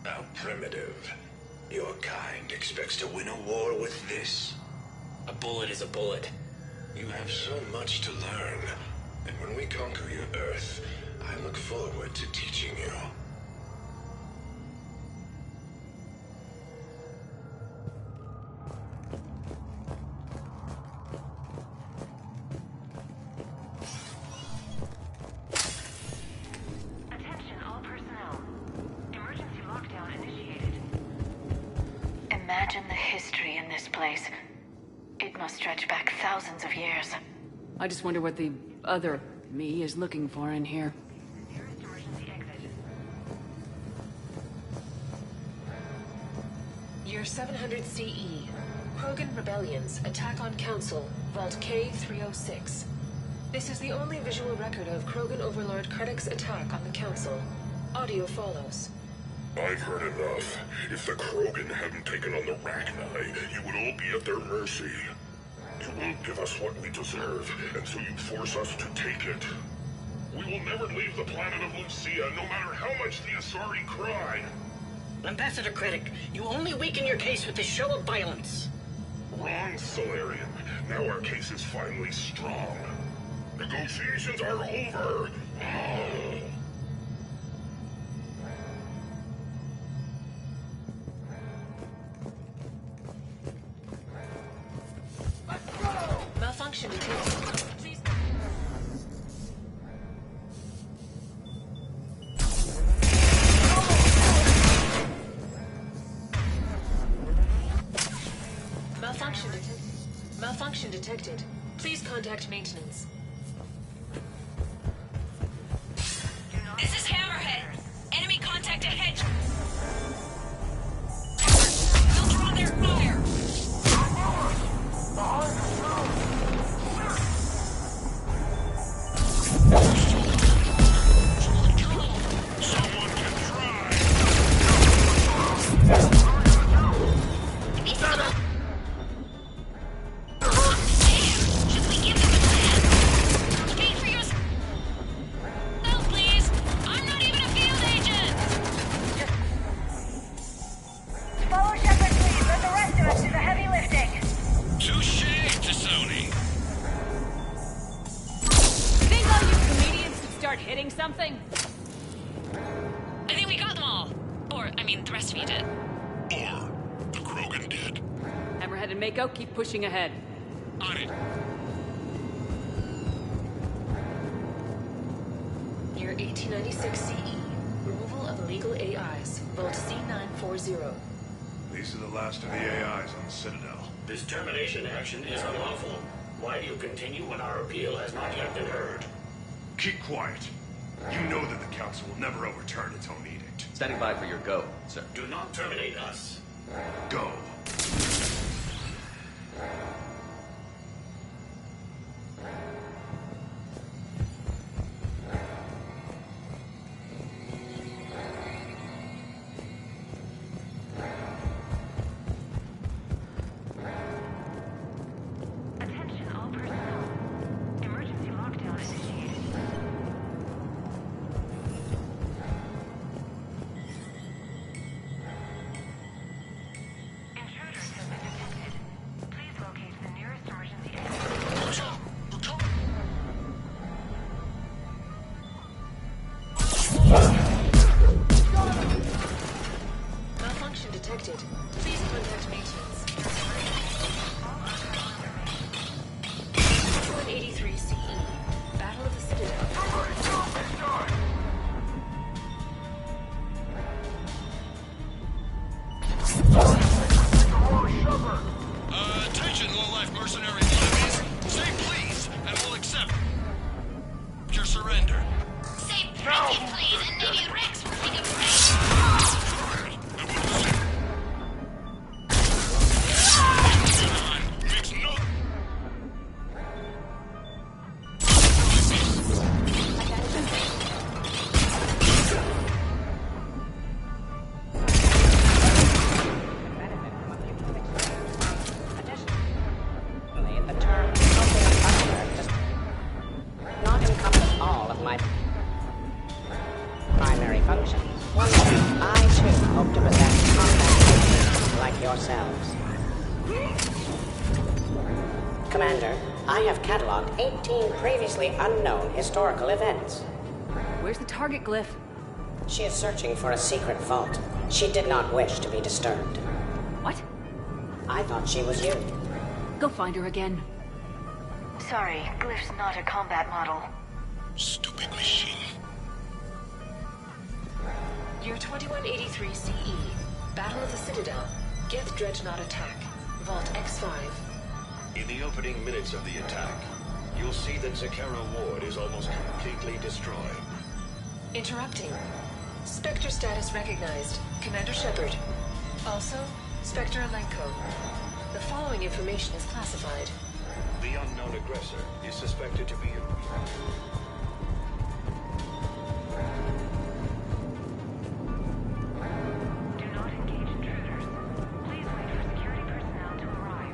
How primitive. Your kind expects to win a war with this. A bullet is a bullet. You have so much to learn. And when we conquer your Earth, I look forward to teaching you. Attention all personnel. Emergency lockdown initiated. Imagine the history in this place. It must stretch back thousands of years. I just wonder what the other me is looking for in here. Nearest emergency exit. Year 700 CE. Krogan rebellions. Attack on Council. Vault K-306. This is the only visual record of Krogan Overlord Krennic's attack on the Council. Audio follows. I've heard enough. If the Krogan hadn't taken on the Rachni, you would all be at their mercy. You won't give us what we deserve, and so you force us to take it. We will never leave the planet of Lucia, no matter how much the Asari cry. Ambassador Krennic, you only weaken your case with this show of violence. Wrong, Solarian. Now our case is finally strong. Negotiations are over. Malfunction detected. Please. Malfunction detected. Please contact maintenance. This is Hammerhead. Enemy contact ahead. hitting something? I think we got them all. Or, I mean, the rest of you did. Or the Krogan did. Hammerhead and Mako, keep pushing ahead. On it. Year 1896 CE. Removal of illegal AIs. Vault C940. These are the last of the AIs on the Citadel. This termination action is unlawful. Why do you continue when our appeal has not yet been heard? Keep quiet. You know that the Council will never overturn its own edict. Standing by for your go, sir. Do not terminate us. Go. Attention all personnel. Emergency lockdown initiated. Intruders have been detected. Please locate the nearest emergency exit. Malfunction detected. Please contact maintenance. 183 CE. Battle of the Citadel. Attention, low-life mercenary wannabes. Say please, and we'll accept your surrender. Say pretty, please, and maybe Rex will take a break. Makes no... Additionally, the term helping a customer does not encompass all of my primary functions. One day, I too hope to possess combat skills like yourselves. Commander, I have cataloged 18 previously unknown historical events. Where's the target glyph? She is searching for a secret vault. She did not wish to be disturbed. What? I thought she was you. Go find her again. Sorry, Glyph's not a combat model. Stupid machine. Year 2183 CE. Battle of the Citadel. Geth Dreadnought attack. Vault X5. In the opening minutes of the attack, you'll see that Zakera Ward is almost completely destroyed. Interrupting. Spectre status recognized. Commander Shepard. Also, Spectre Alenko. The following information is classified. The unknown aggressor is suspected to be you. Do not engage intruders. Please wait for security personnel to arrive.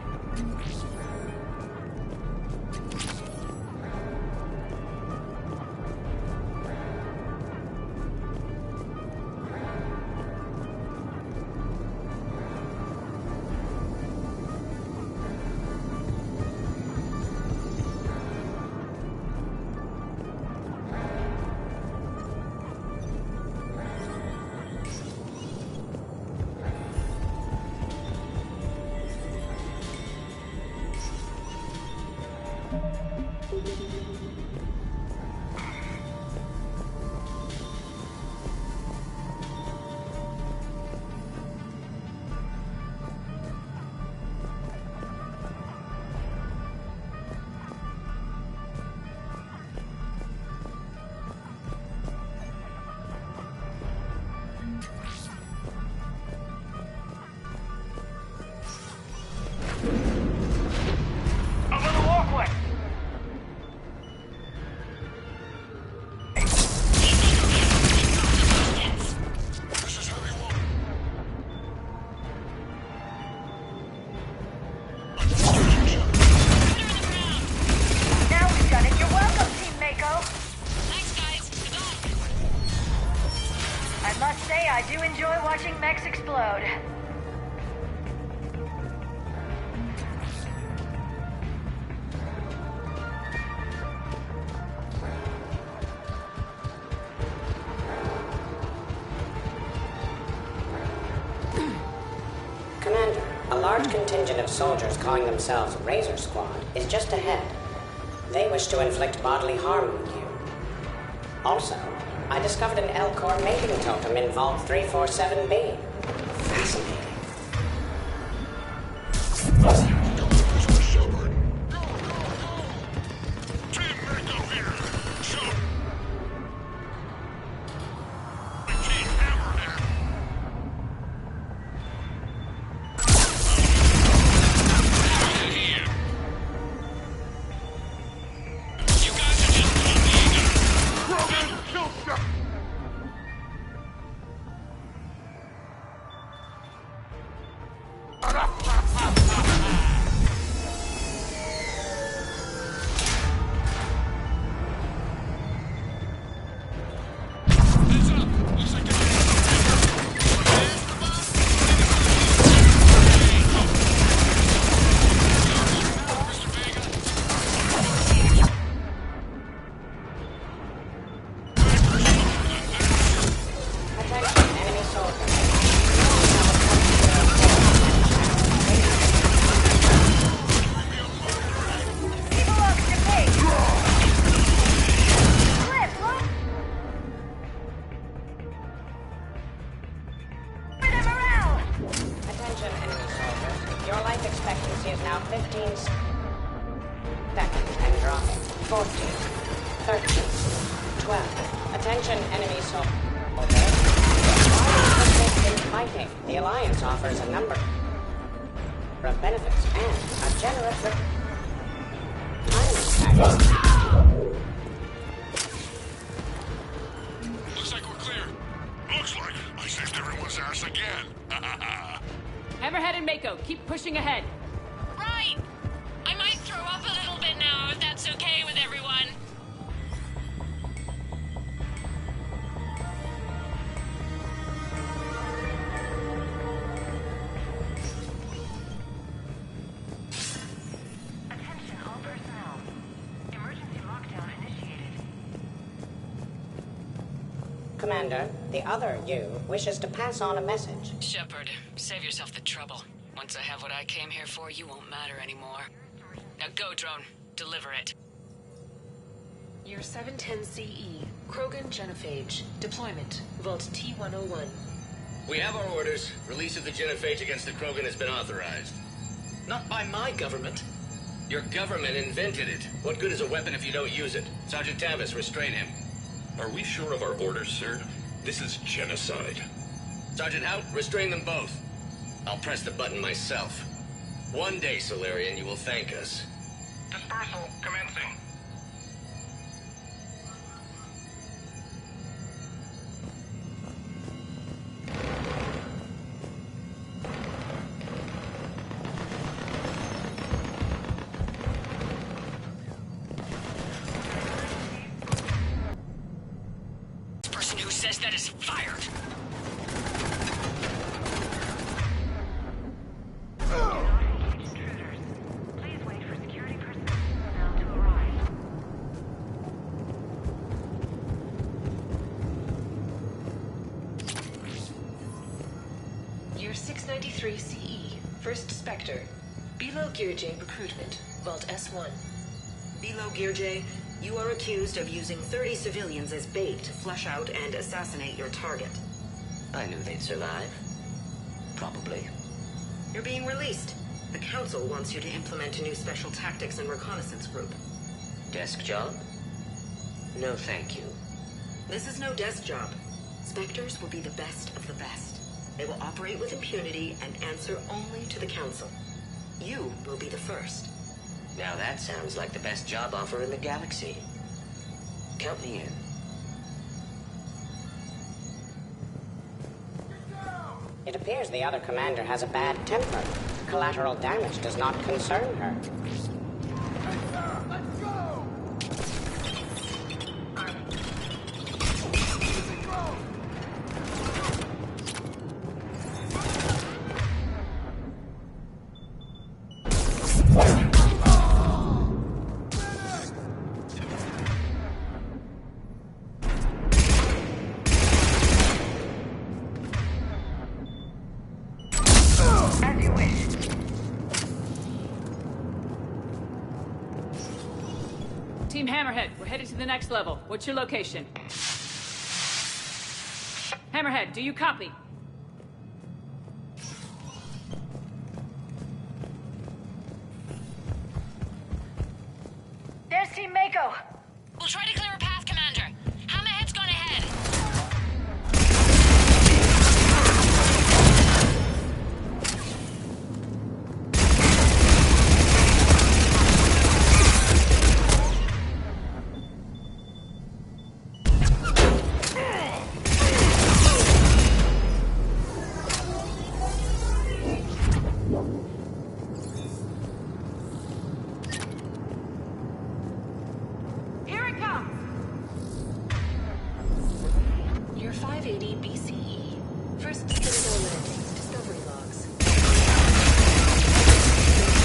I do enjoy watching mechs explode. large contingent of soldiers calling themselves Razor Squad is just ahead. They wish to inflict bodily harm on you. Also, I discovered an L-Core mating totem in Vault 347B. Fascinating. Hammerhead and Mako, keep pushing ahead. Right! I might throw up a little bit now, if that's okay with everyone. Attention all personnel. Emergency lockdown initiated. Commander, the other you wishes to pass on a message. Shepard, save yourself the trouble. Once I have what I came here for, you won't matter anymore. Now go, drone. Deliver it. Year 710 CE, Krogan Genophage. Deployment, Vault T-101. We have our orders. Release of the Genophage against the Krogan has been authorized. Not by my government. Your government invented it. What good is a weapon if you don't use it? Sergeant Tavis, restrain him. Are we sure of our orders, sir? This is genocide. Sergeant Hout, restrain them both. I'll press the button myself. One day, Solarian, you will thank us. Dispersal commencing. This person who says that is fired. Year 693 CE, First Spectre. Below Gearjay Recruitment, Vault S1. Below Gearjay, you are accused of using 30 civilians as bait to flush out and assassinate your target. I knew they'd survive. Probably. You're being released. The Council wants you to implement a new special tactics and reconnaissance group. Desk job? No, thank you. This is no desk job. Spectres will be the best of the best. They will operate with impunity and answer only to the Council. You will be the first. Now that sounds like the best job offer in the galaxy. Count me in. It appears the other commander has a bad temper. Collateral damage does not concern her. As you wish. Hammerhead, we're headed to the next level. What's your location? Hammerhead, do you copy? There's Team Mako. We'll try to clear a path, Commander. Hammerhead's gone ahead. Here it comes. Year 580 BCE. First Citadel landing. Discovery logs.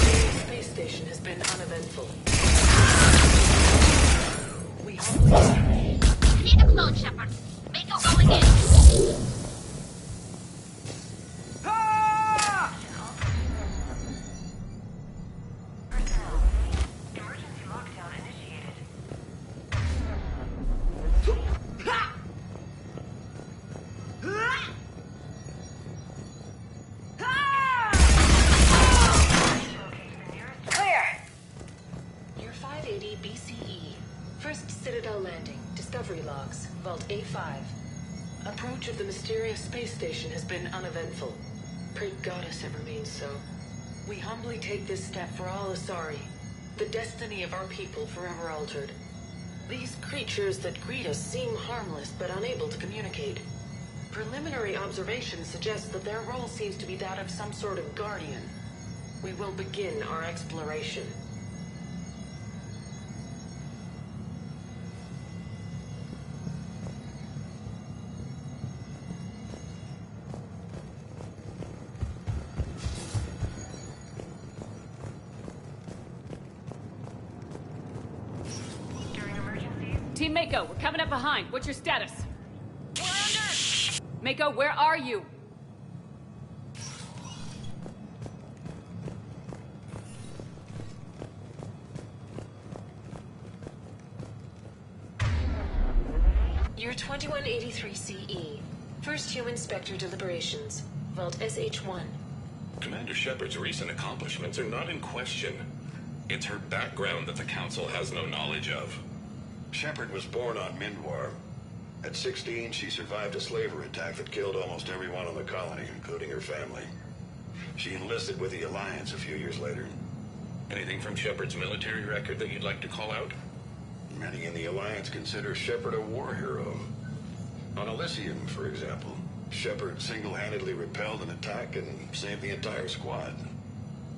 The space station has been uneventful. We humbly... Need a clone, Shepard. Mako going in. Emergency lockdown initiated. Clear. Year 580 BCE. First Citadel landing. Discovery logs. Vault A5. Approach of the mysterious space station has been uneventful. Pray Goddess it remains so. We humbly take this step for all Asari. The destiny of our people forever altered. These creatures that greet us seem harmless but unable to communicate. Preliminary observations suggest that their role seems to be that of some sort of guardian. We will begin our exploration. During emergencies, Team Mako, we're coming up behind. What's your status? We're under! Mako, where are you? Year 2183 CE. First human Spectre deliberations. Vault SH-1. Commander Shepard's recent accomplishments are not in question. It's her background that the Council has no knowledge of. Shepard was born on Mindwar. At 16, she survived a slaver attack that killed almost everyone on the colony, including her family. She enlisted with the Alliance a few years later. Anything from Shepard's military record that you'd like to call out? Many in the Alliance consider Shepard a war hero. On Elysium, for example, Shepard single-handedly repelled an attack and saved the entire squad.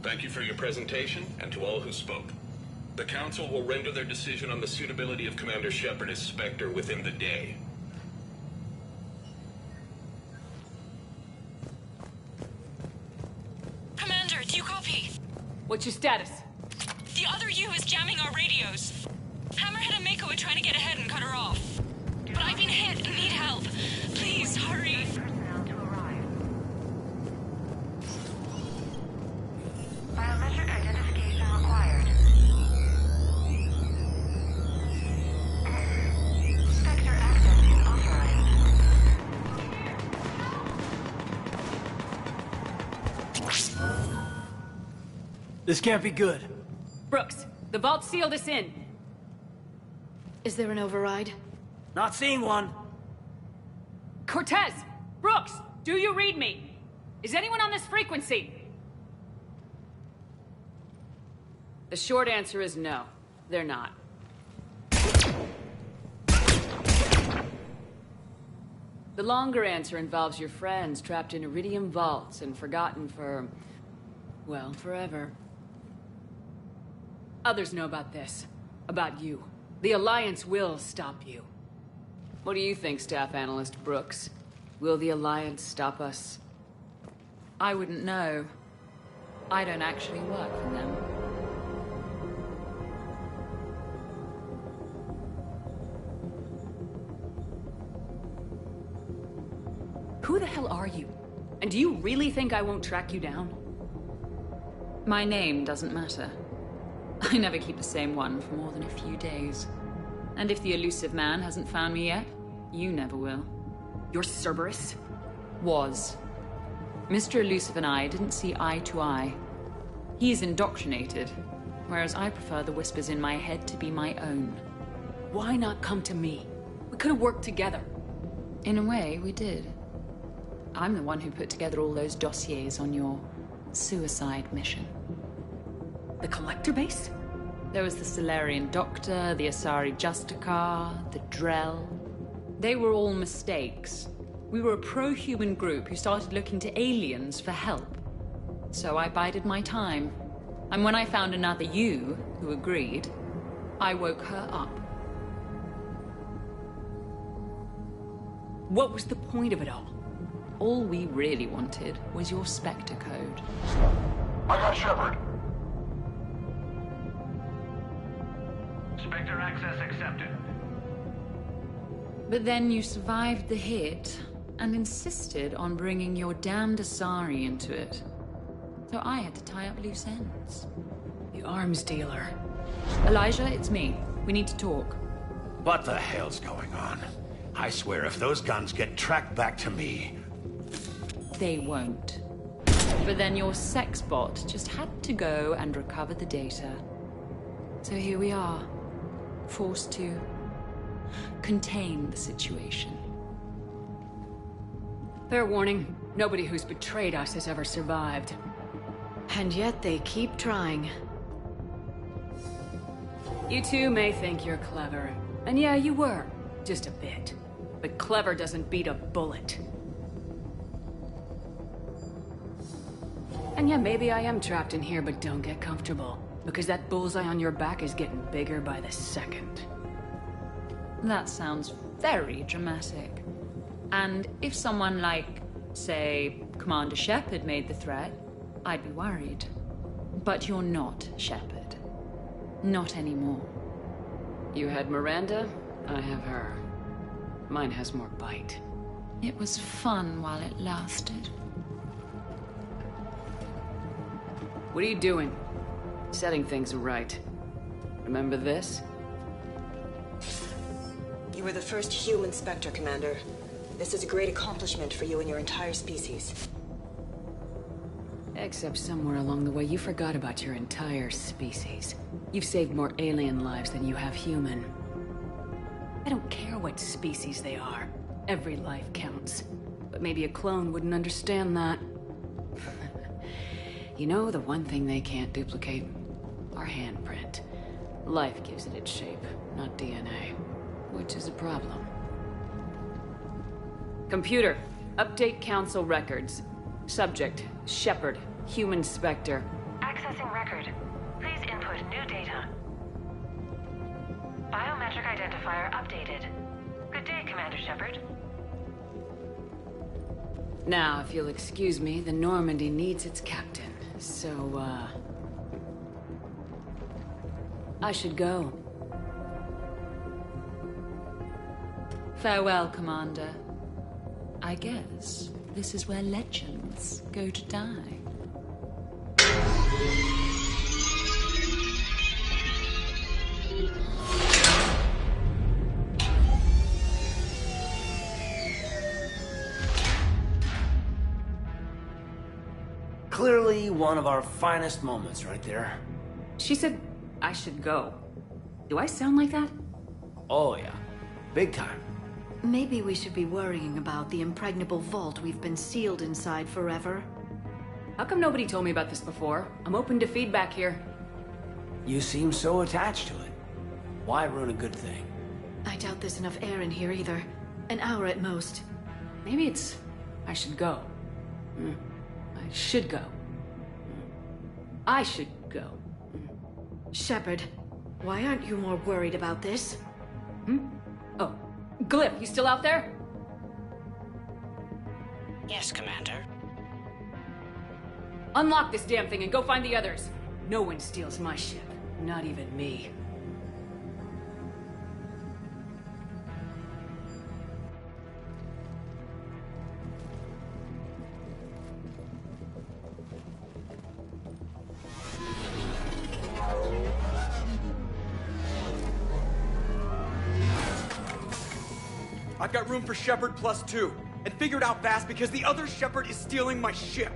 Thank you for your presentation, and to all who spoke. The Council will render their decision on the suitability of Commander Shepard as Spectre within the day. Commander, do you copy? What's your status? The other U is jamming our radios. Hammerhead and Mako are trying to get ahead and cut her off. But I've been hit and need help. Please, hurry. personnel to arrive. Biometric identification required. Spectre access is authorized. This can't be good. Brooks, the vault sealed us in. Is there an override? Not seeing one. Cortez! Brooks! Do you read me? Is anyone on this frequency? The short answer is no. They're not. The longer answer involves your friends trapped in Iridium vaults and forgotten for... well, forever. Others know about this. About you. The Alliance will stop you. What do you think, Staff Analyst Brooks? Will the Alliance stop us? I wouldn't know. I don't actually work for them. Who the hell are you? And do you really think I won't track you down? My name doesn't matter. I never keep the same one for more than a few days. And if the elusive man hasn't found me yet, you never will. You're Cerberus? Was. Mr. Elusive and I didn't see eye to eye. He's indoctrinated, whereas I prefer the whispers in my head to be my own. Why not come to me? We could have worked together. In a way, we did. I'm the one who put together all those dossiers on your suicide mission. The Collector base? There was the Solarian Doctor, the Asari Justicar, the Drell. They were all mistakes. We were a pro-human group who started looking to aliens for help. So I bided my time. And when I found another you who agreed, I woke her up. What was the point of it all? All we really wanted was your Spectre code. I got Shepard. Spectre access accepted. But then you survived the hit and insisted on bringing your damned Asari into it. So I had to tie up loose ends. The arms dealer. Elijah, it's me. We need to talk. What the hell's going on? I swear if those guns get tracked back to me... They won't. But then your sex bot just had to go and recover the data. So here we are, forced to contain the situation. Fair warning, nobody who's betrayed us has ever survived. And yet they keep trying. You two may think you're clever. And yeah, you were. Just a bit. But clever doesn't beat a bullet. And yeah, maybe I am trapped in here, but don't get comfortable. Because that bullseye on your back is getting bigger by the second. That sounds very dramatic. And if someone like, say, Commander Shepard made the threat, I'd be worried. But you're not Shepard. Not anymore. You had Miranda, I have her. Mine has more bite. It was fun while it lasted. What are you doing? Setting things right. Remember this? You were the first human Spectre, Commander. This is a great accomplishment for you and your entire species. Except somewhere along the way, you forgot about your entire species. You've saved more alien lives than you have human. I don't care what species they are. Every life counts. But maybe a clone wouldn't understand that. You know, the one thing they can't duplicate? Our handprint. Life gives it its shape, not DNA. Which is a problem. Computer, update Council records. Subject, Shepard, human Spectre. Accessing record. Please input new data. Biometric identifier updated. Good day, Commander Shepard. Now, if you'll excuse me, the Normandy needs its captain. So, I should go. Farewell, Commander. I guess this is where legends go to die. Clearly one of our finest moments right there. She said I should go. Do I sound like that? Oh yeah, big time. Maybe we should be worrying about the impregnable vault we've been sealed inside forever. How come nobody told me about this before? I'm open to feedback here. You seem so attached to it. Why ruin a good thing? I doubt there's enough air in here either. An hour at most. Maybe it's... I should go. I should go. I should go. Shepard, why aren't you more worried about this? Oh, Glyph, you still out there? Yes, Commander. Unlock this damn thing and go find the others. No one steals my ship. Not even me. I've got room for Shepard +2. And figure it out fast because the other Shepard is stealing my ship.